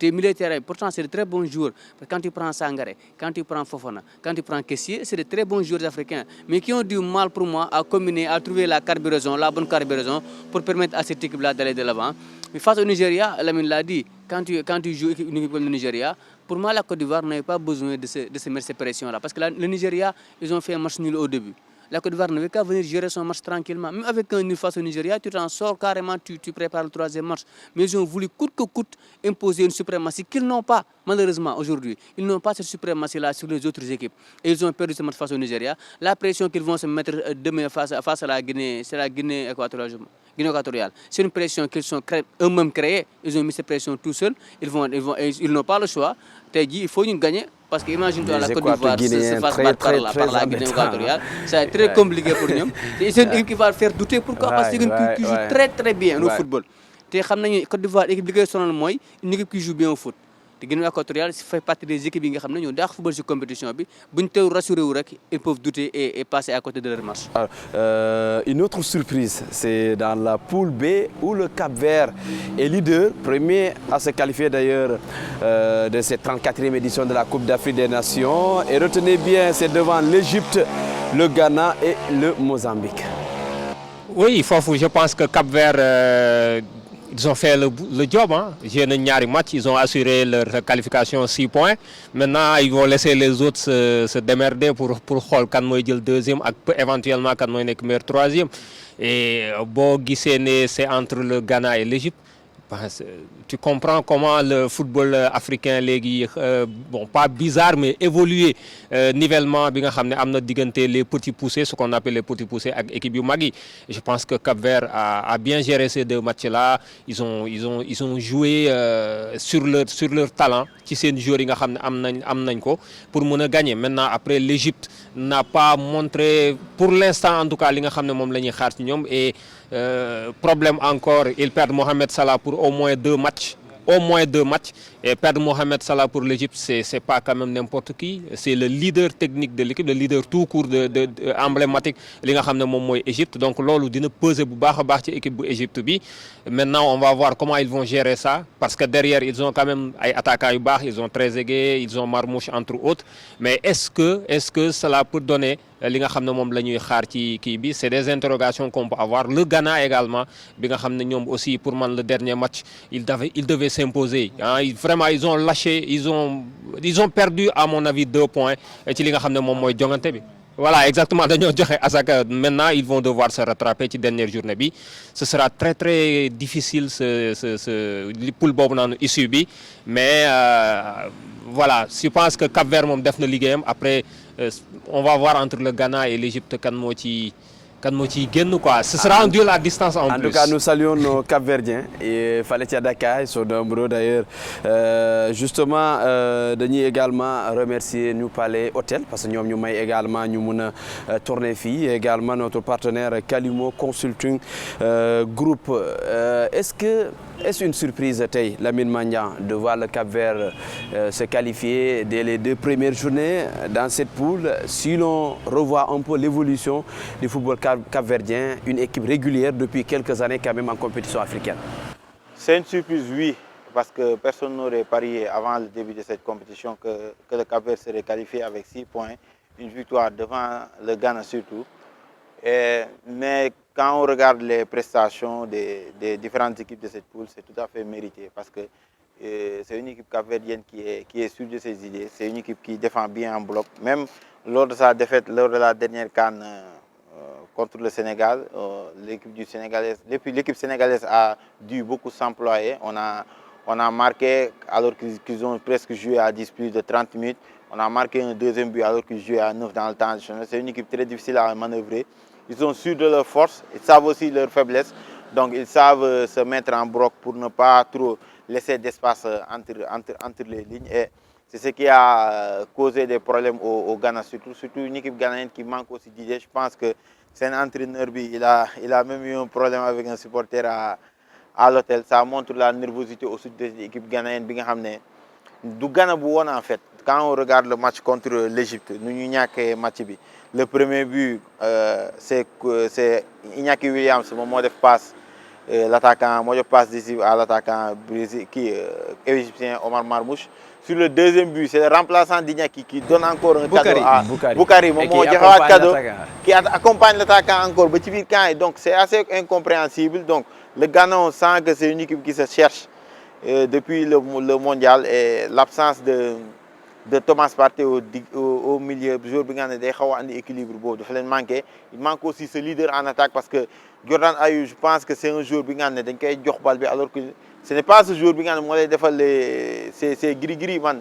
militaires. Pourtant c'est de très bons joueurs. Quand tu prends Sangaré, quand tu prends Fofana, quand tu prends Kessié, c'est de très bons joueurs africains, mais qui ont du mal pour moi à combiner, à trouver la bonne carburation pour permettre à cette équipe-là d'aller de l'avant. Mais face au Nigeria, Lamine l'a dit, quand tu joues une équipe comme le Nigeria, pour moi, la Côte d'Ivoire n'avait pas besoin de se mettre ces pressions-là. Parce que le Nigeria, ils ont fait un match nul au début. La Côte d'Ivoire n'avait qu'à venir gérer son match tranquillement. Même avec un nul face au Nigeria, tu t'en sors carrément, tu prépares le troisième match. Mais ils ont voulu coûte que coûte imposer une suprématie qu'ils n'ont pas, malheureusement, aujourd'hui. Ils n'ont pas cette suprématie-là sur les autres équipes. Et ils ont perdu ce match face au Nigeria. La pression qu'ils vont se mettre demain face à la Guinée, c'est la Guinée équatoriale. C'est une pression qu'ils sont eux-mêmes créés. Ils ont mis cette pression tout seuls. Ils n'ont pas le choix. Il faut une gagner. Parce que imagine-toi la Côte d'Ivoire se fasse battre par la Guinée équatoriale. C'est très compliqué pour nous. C'est une équipe qui va le faire douter. Pourquoi? Parce que c'est une équipe qui joue très très bien au football. La Côte d'Ivoire, une équipe qui joue bien au foot. La Guinée équatoriale fait partie des équipes qui ont le football sur compétition. Ils peuvent douter et passer à côté de leur match. Une autre surprise, c'est dans la poule B où le Cap-Vert est leader, premier à se qualifier d'ailleurs de cette 34e édition de la Coupe d'Afrique des Nations. Et retenez bien, c'est devant l'Égypte, le Ghana et le Mozambique. Oui, je pense que Cap-Vert... ils ont fait le job. Hein. Ils ont assuré leur qualification 6 points. Maintenant, ils vont laisser les autres se démerder pour voir quand moi le deuxième et éventuellement quand moi le troisième. Et c'est entre le Ghana et l'Égypte. Tu comprends comment le football africain bon pas bizarre mais évolué nivellement les petits poussés, ce qu'on appelle les petits poussés avec l'équipe du Magui. Je pense que Cap-Vert a bien géré ces deux matchs-là. Ils ont joué sur leur talent qui c'est une joueur pour gagner. Maintenant après l'Égypte n'a pas montré pour l'instant en tout cas et problème encore, ils perdent Mohamed Salah pour au moins 2 matchs. Et perdre Mohamed Salah pour l'Égypte, c'est pas quand même n'importe qui. C'est le leader technique de l'équipe, le leader tout court emblématique de l'Égypte. Donc, lolo dina peser beaucoup l'équipe de l'Égypte. Maintenant, on va voir comment ils vont gérer ça. Parce que derrière, ils ont quand même des attaquants, ils ont Trezeguet, ils ont Marmouche, entre autres. Mais est-ce que cela peut donner c'est des interrogations qu'on peut avoir. Le Ghana également, aussi pour moi le dernier match, il devait s'imposer. Hein. Vraiment, ils ont lâché, ils ont perdu à mon avis 2 points. Voilà, exactement. Maintenant, ils vont devoir se rattraper la dernière journée. Ce sera très très difficile pour le issue. Mais voilà, je pense que Cap-Vert m'a fait Ligue 1. Après, on va voir entre le Ghana et l'Égypte ce sera un duel à distance en plus. En tout cas, nous saluons nos Cap-Verdiens et Faletia Dakar, ils sont nombreux d'ailleurs. Justement, Denis également remercier New Palais Hotel parce que nous avons également tourné fille, également notre partenaire Kalimo Consulting Group. Est-ce une surprise, Lamine Magnan, de voir le Cap-Vert se qualifier dès les 2 premières journées dans cette poule? Si l'on revoit un peu l'évolution du football cap-verdien, une équipe régulière depuis quelques années quand même en compétition africaine. C'est une surprise, oui, parce que personne n'aurait parié avant le début de cette compétition que le Cap-Vert serait qualifié avec 6 points, une victoire devant le Ghana surtout. Mais quand on regarde les prestations des différentes équipes de cette poule, c'est tout à fait mérité parce que c'est une équipe capverdienne qui est sûre de ses idées, c'est une équipe qui défend bien en bloc. Même lors de sa défaite, lors de la dernière CAN contre le Sénégal, l'équipe sénégalaise a dû beaucoup s'employer. On a marqué alors qu'ils ont presque joué à 10 plus de 30 minutes. On a marqué un deuxième but alors qu'ils jouaient à 9 dans le temps additionnel. C'est une équipe très difficile à manœuvrer. Ils sont sûrs de leur force, ils savent aussi leur faiblesse. Donc ils savent se mettre en bloc pour ne pas trop laisser d'espace entre les lignes. Et c'est ce qui a causé des problèmes au Ghana, surtout une équipe ghanéenne qui manque aussi d'idées. Je pense que c'est un entraîneur, il a même eu un problème avec un supporter à l'hôtel. Ça montre la nervosité aussi de l'équipe ghanéenne. Du Ghana en fait. Quand on regarde le match contre l'Égypte, nous avons match. Le premier but, c'est Iñaki Williams, mon mot de passe, l'attaquant, moi je passe décisif à l'attaquant égyptien Omar Marmouche. Sur le deuxième but, c'est le remplaçant d'Iñaki qui donne encore un cadeau à Boukari, qui accompagne l'attaquant encore. Donc c'est assez incompréhensible. Donc le Ghana, on sent que c'est une équipe qui se cherche depuis le mondial et l'absence de Thomas Partey au milieu joueur bi nga xam ne day xaw a andi équilibre boobu dafa leen manqué. Il manque aussi ce leader en attaque parce que Jordan Ayew je pense que c'est un joueur bi nga xam ne dañ koy jox bal bi alors que ce n'est pas ce joueur bi nga xam ne moo lay defal ces gris-gris man.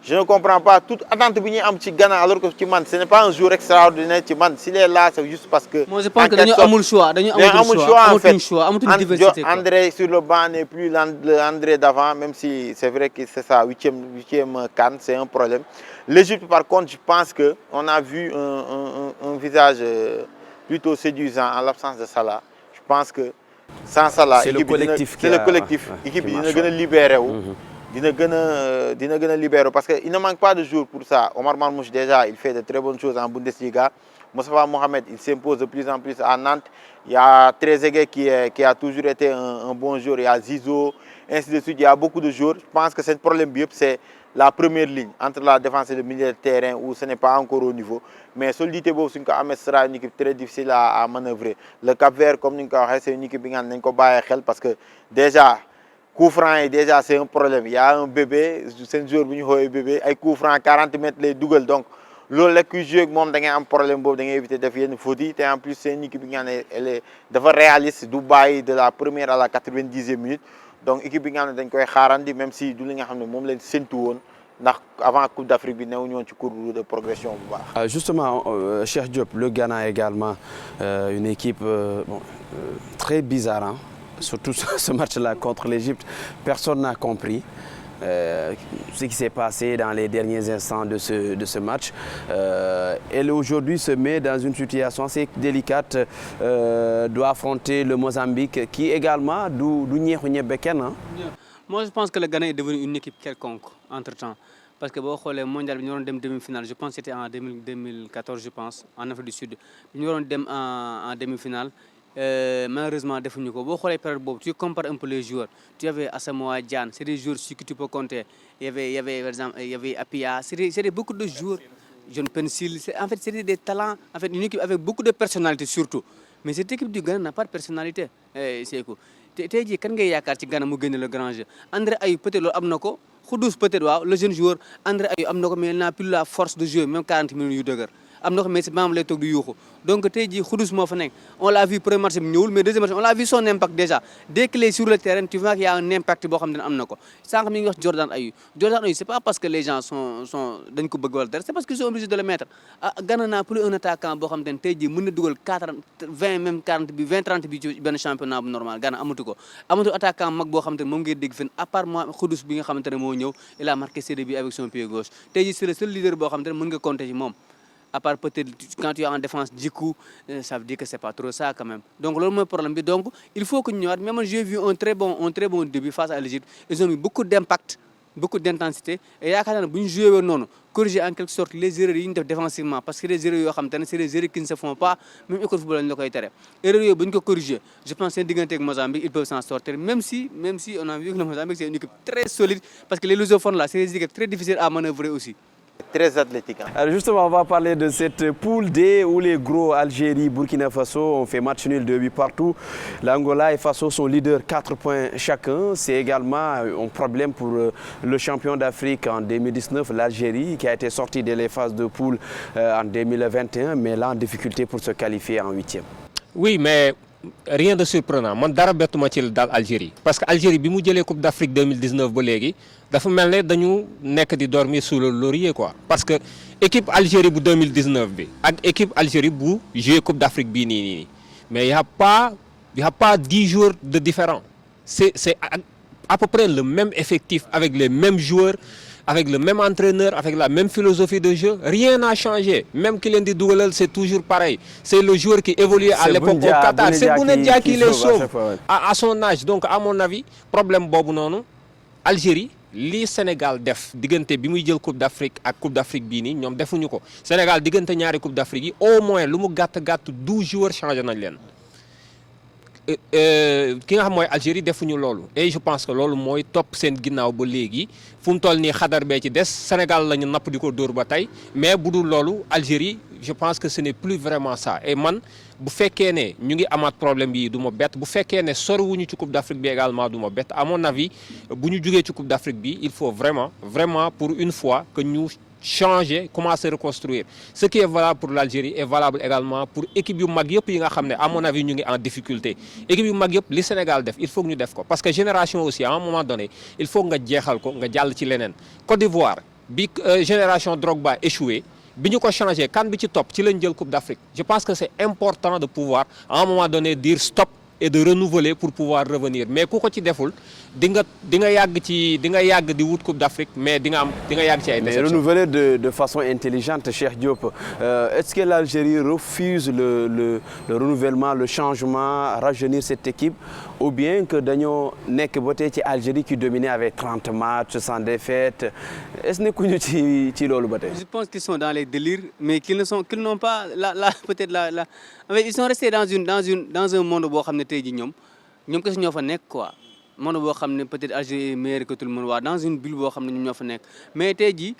Je ne comprends pas toute attente bi ñuy am ci Ghana alors que ci man ce n'est pas un joueur extraordinaire ci man s'il est là c'est juste parce que. Moi je pense que dañu amul choix dañu amul choix en fait amatuñ diversité quoi. André sur le banc n'est plus l'André d'avant même si c'est vrai que c'est ça huitième CAN c'est un problème. L'Égypte par contre je pense que on a vu un visage plutôt séduisant en l'absence de Salah. Je pense que sans Salah équipe bi c'est le collectif équipe bi dina gën a libéré wu. dina gën a libéré parce que il ne manque pas de joueurs pour ça. Omar Marmoush déjà il fait de très bonnes choses en Bundesliga. Moustapha Mohamed il s'impose de plus en plus à Nantes. Il y a Trezeguet qui a toujours été un bon joueur. Il y a Zizou ainsi de suite. Il y a beaucoup de joueurs. Je pense que ce problème bi yëpp c'est la première ligne entre la défense et le milieu de terrain où ce n'est pas encore au niveau. Mais solidité boobu suñ ko amee sera une équipe très difficile à manœuvrer. Le Cap-Vert comme ni nga ko waxee c'est une équipe bi nga xam ne nañ ko bàyyi xel parce que déjà coup franc yi déjà c'est un problème il y a un bébé seen joueur bu ñu xoolee bébé ay coup franc 40 mètres lay dugal donc loolu la kuy jouer ak moom da ngay am problème boobu da ngay éviter def yenn fautes yi te en plus c'est une équipe bi nga xam ne elle est dafa réaliste du bàyyi de la première à la 90e minute donc équipe bi nga xam ne dañ koy xaarandi même si du li nga xam ne moom leen séntu woon ndax avant Coupe d'Afrique bi newuñu woon ci courbe de progression bu baax. Justement Cheikh Diop le Ghana également une équipe très bizarre hein? Surtout ce match-là contre l'Égypte, personne n'a compris ce qui s'est passé dans les derniers instants de ce match. Elle aujourd'hui se met dans une situation assez délicate, doit affronter le Mozambique qui également du ñeexu ñebe kenn. Moi je pense que le Ghana est devenu une équipe quelconque entre-temps. Parce que boo xoolee mondial bi ñu waroon dem demi-finale je pense que c'était en 2014 je pense en Afrique du Sud bi ñu waroon dem en demi-finale. Malheureusement defuñu ko boo xoolee période boobu tu compares un peu les joueurs tu avais Asamoah Gyan c'est des joueurs sur qui tu peux compter il y avait par exemple il y avait Apia c'était beaucoup de joueurs John Pencil en fait c'était des talents en fait une équipe avec beaucoup de personnalité surtout mais cette équipe du Ghana n'a pas de personnalité Sékou tey jii kan ngay yaakaar ci Ghana mu génne le grand jeu André Ayew peut-être loolu am na ko Kudus peut-être waaw le jeune joueur André Ayew am na ko mais il n'a plus la force de jouer même 40 minutes yu dëgër am na ko mais si maam lay toog di yuuxu donc tey jii Kudus moo fa nekk on l'a vu premier match bi ñëwul mais deuxième match on l'a vu son impact déjà dès qu'il est sur le terrain tu vois qu'il y a un impact boo xam ne am na ko sànq mi ngi wax Jordan Ayew c'est pas parce que les gens sont dañ ko bëgg wala dara c'est parce qu'ils sont obligés de le mettre Ghana n'a plus un attaquant boo xam ne tey jii mën na dugal 20 même 40 bi 20 30 bi ci benn championnat bu normal Ghana amatu ko amatu attaquant mag boo xam ne moom ngay dégg fenn à part moi Kudus bi nga xamante ne moo ñëw il a marqué ses débuts avec son pied gauche tey jii c'est le seul leader boo xam ne mën nga compter ci moom à part peut-être quand tu es en défense Djikou ça veut dire que c'est pas trop ça quand même donc loolu mooy problème bi donc il faut que ñu ñëwaat mais man j'ai vu un très bon début face à l'Égypte ils ont mis beaucoup d'impact beaucoup d'intensité et yaakaar naa ne bu ñu joué woon noonu corriger en quelque sorte les erreurs yi ñu def défensivement parce que les erreurs yoo xam te ne c'est des erreurs qui ne se font pas même école football lañu la koy tere erreurs yooyu bu ñu ko corriger je pense seen diggante ak Mozambique ils peuvent s'en sortir même si on a vu que le Mozambique c'est une équipe très solide parce que les lusophones là c'est des équipes très difficiles à manœuvrer aussi. Très athlétique. Alors justement, on va parler de cette poule D où les gros Algérie, Burkina Faso ont fait match nul 2 buts partout. L'Angola et Faso sont leaders 4 points chacun. C'est également un problème pour le champion d'Afrique en 2019, l'Algérie, qui a été sorti dès les phases de poule en 2021, mais là en difficulté pour se qualifier en 8e. Oui, mais rien de surprenant man dara bettuma ci daal Algérie parce que Algérie bi mu jëlee Coupe d'Afrique 2019 ba léegi dafa mel ne dañu nekk di dormir sous le laurier quoi parce que équipe Algérie bu 2019 bi ak équipe Algérie bu joué Coupe d'Afrique bii nii mais y a pas 10 jours de différence c'est à peu près le même effectif avec les mêmes joueurs avec le même entraîneur, avec la même philosophie de jeu, rien n'a changé. Même qu'il ait dit Dougalel, c'est toujours pareil. C'est le joueur qui évoluait à l'époque au Qatar. C'est Bounedjah qui les sauve à son âge. Donc, à mon avis, problème Bobu non, Algérie, li Sénégal def diggante bi muy jël Coupe d'Afrique ak Coupe d'Afrique bii nii ñoom defuñu ko Sénégal diggante ñaari Coupe d'Afrique yi au moins lu mu gàtt 12 joueurs changé nañ leen. ki nga xam mooy Algérie defuñu loolu et je pense que loolu mooy topp seen ginnaaw ba léegi fu mu toll nii xadar bee ci des Sénégal la ñu napp di ko dóor ba tey mais bu dul loolu Algérie je pense que ce n'est plus vraiment ça et man bu fekkee ne ñu ngi amaat problème yi du ma bett bu fekkee ne soriwuñu ci Coupe d'Afrique bi également du ma bett à mon avis bu ñu jugee ci Coupe d'Afrique bi il faut vraiment pour une fois que ñu changer, comment se reconstruire. Ce qui est valable pour l'Algérie est valable également pour l'équipe yu mag yëpp yi nga xam ne à mon avis ñu ngi en difficulté. Équipe yu mag yëpp li Sénégal def il faut que ñu def ko parce que génération aussi à un moment donné il faut nga jeexal ko nga jàll ci leneen. Côte d'Ivoire bi génération Drogba échoué bi ñu ko changé kan bi ci topp ci lañ jël Coupe d'Afrique. Je pense que c'est important de pouvoir à un moment donné dire stop et de renouveler pour pouvoir revenir mais ku ko ci deful di nga yàgg di wut Coupe d'Afrique mais di nga yàgg ci ay déception. Mais renouveler de façon intelligente, Cheikh Diop. Est-ce que l'Algérie refuse le renouvellement, le changement, rajeunir cette équipe ou bien que dañoo nekk ba tey ci Algérie qui dominait avec 30 matchs sans défaite est-ce que nekkuñu ci loolu ba tey? Je pense qu'ils sont dans les délires mais qu'ils n'ont pas peut-être ils sont restés dans un monde boo xam ne tey jii ñoom kese ñoo fa nekk quoi. monde boo xam ne peut-être Algérie est meilleur que tout le monde waa dans une bulle boo xam ne ñoom ñoo fa nekk mais tey jii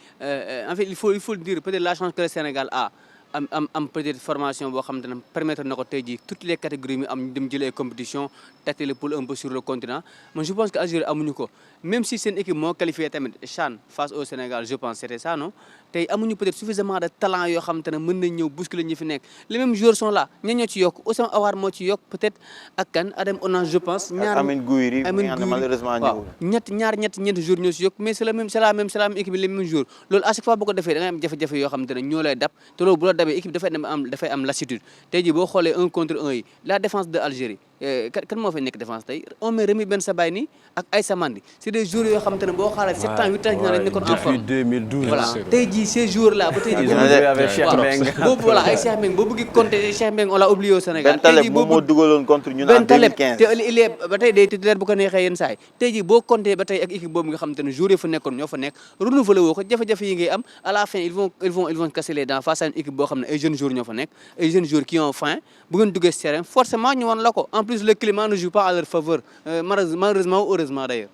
en fait il faut le dire peut-être la chance que le Sénégal a am peut-être formation boo xam ne permettre na ko tey jii toutes les catégories mi am ñu dem jëlee compétition tâter le pouls un peu sur le continent mais je pense que Algérie amuñu ko même si seen équipe moo qualifié tamit CHAN face au Sénégal je pense c'était ça non tey amuñu peut-être suffisamment de talent yoo xam te ne mën nañ ñëw bousculer ñi fi nekk les mêmes joueurs sont là ñan ñoo ci yokk Ousmane Aouar moo ci yokk peut-être ak kan Adem Onana je pense. Amine Gouiri malheureusement waaw ñetti joueurs ñoo ci yokk mais c'est la même équipe les mêmes joueurs loolu à chaque fois boo ko defee da ngay am jafe-jafe yoo xam te ne ñoo lay dab te loolu bu la dabee équipe dafay am lassitude tey jii boo xoolee 1 contre 1 yi la défense de Algérie kan moo fay nekk défense tey on met Rémi Ben Sebaini ak Aïssa Mandi c'est des joueurs yoo xam te ne boo xoolee 7 ans 8 ans ñu dañ nekkoon en forme depuis 2012 voilà tey jii ces joueurs là ba tey jii avec Cheikh Mbengue boobu voilà ay Cheikh Mbengue boo bëgg compter Cheikh Mbengue on l'a oublié au Sénégal Ben Taleb moom moo dugaloon contre ñun en 2015 te il est ba tey day titulaire bu ko neexee yenn saa yi tey jii boo compter ba tey ak équipe boobu nga xam te ne joueurs yi fa nekkoon ñoo fa nekk renouvelé woo ko jafe-jafe yi ngay am à la fin ils vont casser les dents face à une équipe boo xam ne ay jeunes joueurs ñoo fa nekk ay jeunes joueurs qui ont faim bu ngeen duggee si terrain forcément ñu wan la ko en plus le climat ne joue pas à leur faveur malheureusement ou heureusement d'ailleurs.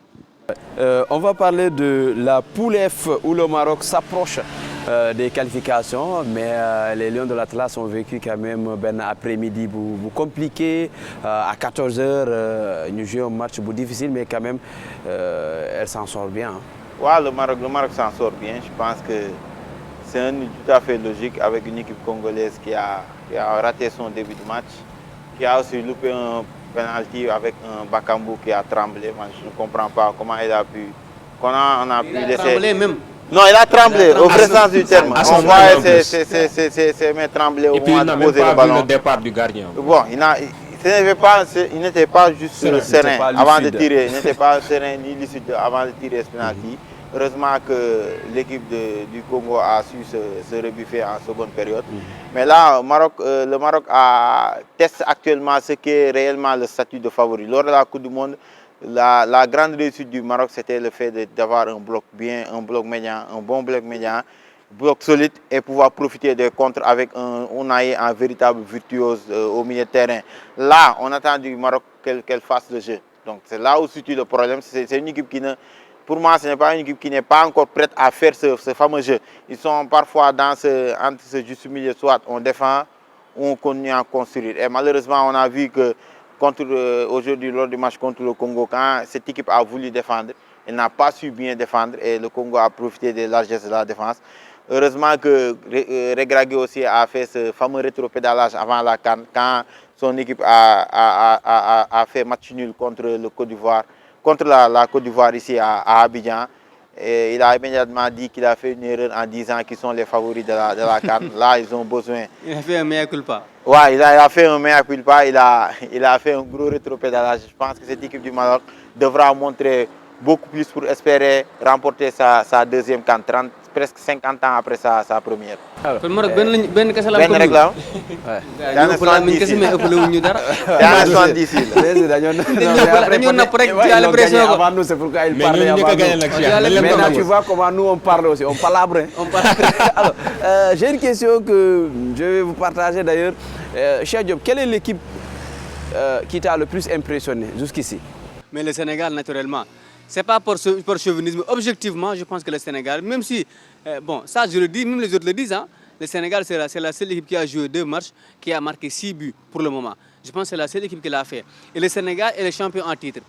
On va parler de la poule F où le Maroc s'approche des qualifications mais les Lions de l'Atlas ont vécu quand même benn après-midi bu compliqué à 14h ñu joué un match bu difficile mais quand même elle s'en sort bien. Ouais, le Maroc s'en sort bien. Je pense que c'est tout à fait logique avec une équipe congolaise qui a raté son début de match, qui a aussi loupé un penalty avec un Bakambu qui a tremblé. Moi, je ne comprends pas comment il a pu. Comment on a pu laisser. Tremblé même. Non, il a tremblé au vrai sens du terme. On voit ses mains trembler au moment de poser le ballon. Et puis il n'a même pas vu le départ du gardien. Bon, il n'était pas juste serein avant de tirer. Il n'était pas serein ni lucide avant de tirer ce penalty. Heureusement que l'équipe du Congo a su se rebuffer en seconde période. Mais là, le Maroc teste actuellement ce qui est réellement le statut de favori. Lors de la Coupe du Monde, la grande réussite du Maroc, c'était le fait d'avoir un bloc médian, un bon bloc médian, bloc solide et pouvoir profiter des contres avec un Ounahi en véritable virtuose au milieu de terrain. Là, on attend du Maroc qu'elle fasse le jeu. Donc c'est là où se situe le problème. C'est une équipe qui ne... Pour moi, ce n'est pas une équipe qui n'est pas encore prête à faire ce fameux jeu. Ils sont parfois entre ce juste milieu, soit on défend ou on continue à construire. Et malheureusement, on a vu que aujourd'hui, lors du match contre le Congo, quand cette équipe a voulu défendre, elle n'a pas su bien défendre et le Congo a profité des largesses de la défense. Heureusement que Regragui aussi a fait ce fameux rétropédalage avant la CAN, quand son équipe a fait match nul contre le Côte d'Ivoire. Contre la Côte d'Ivoire ici à Abidjan. Et il a immédiatement dit qu'il a fait une erreur en disant qu'ils sont les favoris de la CAN. Là, ils ont besoin... Il a fait un mea culpa. Ouais, il a fait un mea culpa. Il a fait un gros rétropédalage. Je pense que cette équipe du Maroc devra montrer beaucoup plus pour espérer remporter sa deuxième CAN, presque 50 ans après sa première. kon Maroc benn kese la am rek la am. mais ëppale wu ñu dara. yaa ngi 70 dañoo napp rek tu as l'impression que avant nous c'est pourquoi ils parlaient avant nous. Maintenant tu vois comment nous on parle aussi, on palabre. Alors, j'ai une question que je vais vous partager d'ailleurs. Cheikh Diop, quelle est l'équipe qui t'a le plus impressionné jusqu'ici? Mais le Sénégal naturellement. C'est pas pour chauvinisme. Objectivement, je pense que le Sénégal, même si, bon, ça je le dis, même les autres le disent, hein, le Sénégal c'est la seule équipe qui a joué 2 matchs, qui a marqué 6 buts pour le moment. Je pense que c'est la seule équipe qui l'a fait. Et le Sénégal est le champion en titre.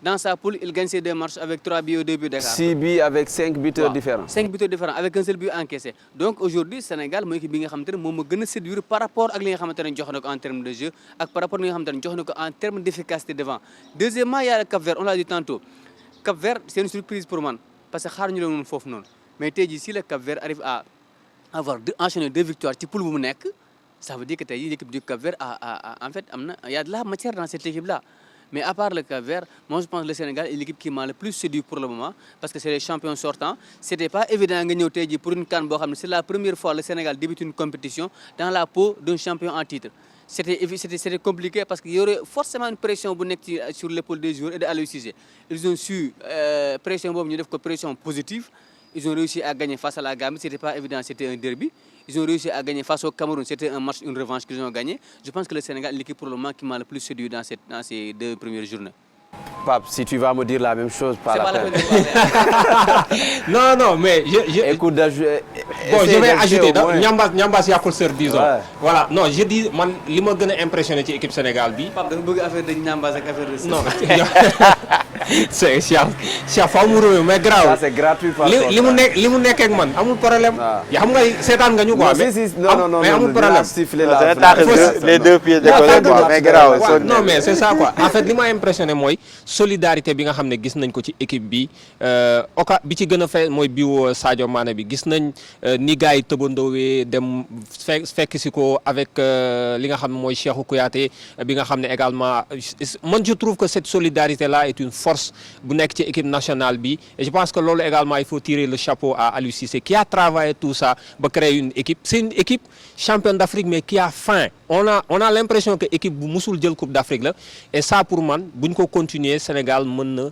Dans sa poule, il gagne ses 2 matchs avec 3 buts ou 2 buts d'écart. 6 buts avec 5 buteurs différents. 5 buteurs différents avec un seul but encaissé. Donc aujourd'hui, Sénégal mooy équipe bi nga xamante ne moom moo gën a séduire par rapport ak li nga xamante ne jox na ko en termes de jeu ak par rapport ak li nga xamante ne jox na ko en termes d'efficacité devant. Deuxièmement, il y a le Cap-Vert, on l'a dit tantôt. Cap-Vert, c'est une surprise pour moi parce que xaaruñu la woon foofu noonu. Mais tey jii si le Cap-Vert arrive à avoir enchaîner 2 victoires ci poule bu mu nekk, ça veut dire que tey jii l'équipe du Cap-Vert en fait il y a de la matière dans cette équipe-là. Mais à part le Cap-Vert, moi je pense que le Sénégal est l'équipe qui m'a le plus séduit pour le moment parce que c'est les champions sortants. C'était pas évident nga ñëw tey jii pour une CAN boo xam ne c'est la première fois le Sénégal débute une compétition dans la peau d'un champion en titre. C'était compliqué parce qu'il y aurait forcément une pression bu nekk sur l'épaule des joueurs et de Aliou Cissé. Ils ont su pression boobu ñu def ko pression positive. Ils ont réussi à gagner face à la Gambie, c'était pas évident, c'était un derby. Ils ont réussi à gagner face au Cameroun, c'était un match, une revanche qu'ils ont gagné. Je pense que le Sénégal est l'équipe pour le moment qui m'a le plus séduit dans ces 2 premières journées. Pape, si tu vas me dire la même chose, pas la peine de parler. Non, mais écoute, je vais ajouter. Niambas Yakoulser, disons. Ouais. Voilà, non, je dis, man, li ma gën a impressionné ci équipe Sénégal bi. Pape, dafa bëgg affaire de Niambas ak affaire de. Non. C'est fa mu réew mais grave. Ça c'est gratuit par li mu nekk ak man amul problème. Ya xam nga seetaan nga ñu quoi. Non, mais amul problème. Les 2 pieds de quoi, mais grave. Non, mais c'est ça quoi. En fait, li ma impressionné mooy solidarité bi nga xam ne gis nañ ko ci équipe bi bi ci gën a fay mooy biwu Sadio Mané bi gis nañ ni gars yi tëbandoowee dem fekk si ko avec li nga xam ne mooy Cheikhou Kouyaté bi nga xam ne également man je trouve que cette solidarité là est une force bu nekk ci équipe nationale bi et je pense que loolu également il faut tirer le chapeau à Aliou Cissé qui a travaillé tout ça ba créer une équipe c'est une équipe championne d'Afrique mais qui a faim on a l'impression que équipe bu musul jël coupe d'Afrique la et ça pour man buñ ko continuer Sénégal mën na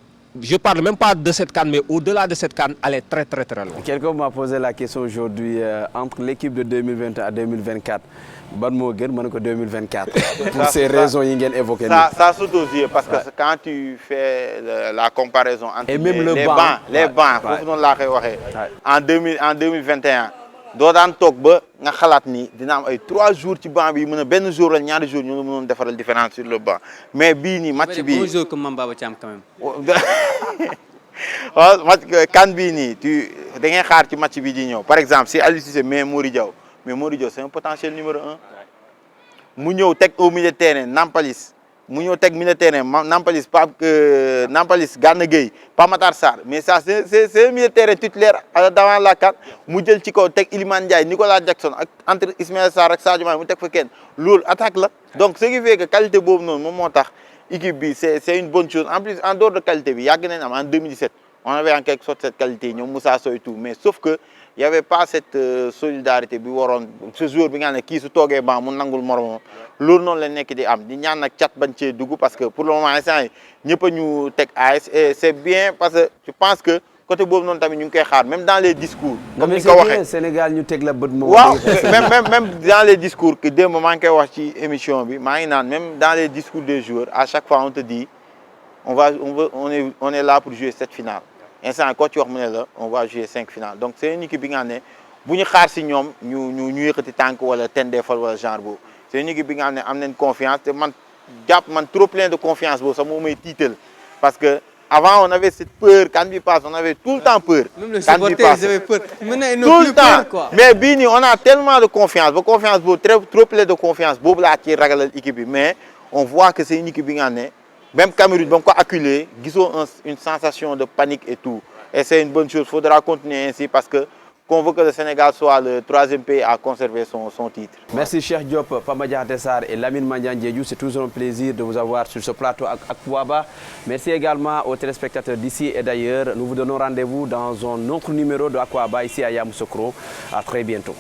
je parle même pas de cette CAN mais au-delà de cette CAN elle est très très très loin. Quelqu'un m'a posé la question aujourd'hui entre l'équipe de 2021 à 2024 ban moo gën mën na ko 2024 pour ces raisons yi ngeen évoqué. Ça saute aux yeux parce que quand tu fais la comparaison entre et même les bancs foofu noonu laa koy waxee en 2021 doo daan toog ba nga xalaat ni dina am ay 3 jours ci banc bi mën a benn jour la ñaari jours ñu mënoon defaral différence sur le banc mais bii nii match bii. Bon jour comme Mame Baba Thiam quand même. waaw match CAN bii nii da ngay xaar ci match bi di ñëw par exemple si Aliou Cissé mais Mory Diaw c'est un potentiel numéro 1 mu ñëw teg au milieu de terrain Nampalis mu ñëw teg milieu de terrain Nampalis Gana Gueye Pape Matar Sarr mais ça c'est un milieu de terrain titulaire devant la CAN mu jël ci kaw teg Iliman Ndiaye Nicolas Jackson ak entre Ismaïla Sarr ak Sadio Mané mu teg fa kenn loolu attaque la donc ce qui fait que qualité boobu noonu moom moo tax équipe bi c'est une bonne chose en plus en dehors de qualité bi yàgg nañ am en 2017 on avait en quelque sorte cette qualité ñoom Moussa Sow et tout mais sauf que il y avait pas cette solidarité bi waroon ce joueur bi nga xam ne kii su toogee ban mu nangul moromam loolu noonu la nekk di am di ñaan nag cat bañ cee dugg parce que pour le moment instant yi ñëpp a ñu teg AS et c'est bien parce que je pense que côté boobu noonu tamit ñu ngi koy xaar même dans les discours. comme ni ko waxee Sénégal ñu teg la bët moom. waaw même dans les discours que démb maa ngi koy wax ci émission bi maa ngi naan même dans les discours des joueurs à chaque fois on te dit on est là pour jouer cette finale. instant ko ci wax mu ne la on va jouer 5 finales donc c'est une équipe bi nga xam ne bu ñu xaar si ñoom ñu yëkkati tànk wala tendeefal wala genre boobu c'est une équipe bi nga xam ne am nañ confiance te man trop plein de confiance boobu sax moo may tiital parce que avant on avait cette peur quand bi passe on avait tout le temps peur. Même les supporters ils avaient peur. Tout le temps quoi. Mais bii nii on a tellement de confiance ba confiance boobu trop plein de confiance boobu laa ci ragalal équipe bi mais on voit que c'est une équipe bi nga xam ne même Cameroun ba mu ko acculé gisoo une sensation de panique et tout et c'est une bonne chose il faudra continuer ainsi parce que qu'on veut que le Sénégal soit le 3e pays à conserver son titre. Merci Cheikh Diop, Pama Diakhaté Sarr et Lamine Mandiang Diédhiou. C'est toujours un plaisir de vous avoir sur ce plateau à Akouaba. Merci également aux téléspectateurs d'ici et d'ailleurs. Nous vous donnons rendez-vous dans un autre numéro de Akouaba ici à Yamoussoukro. À très bientôt.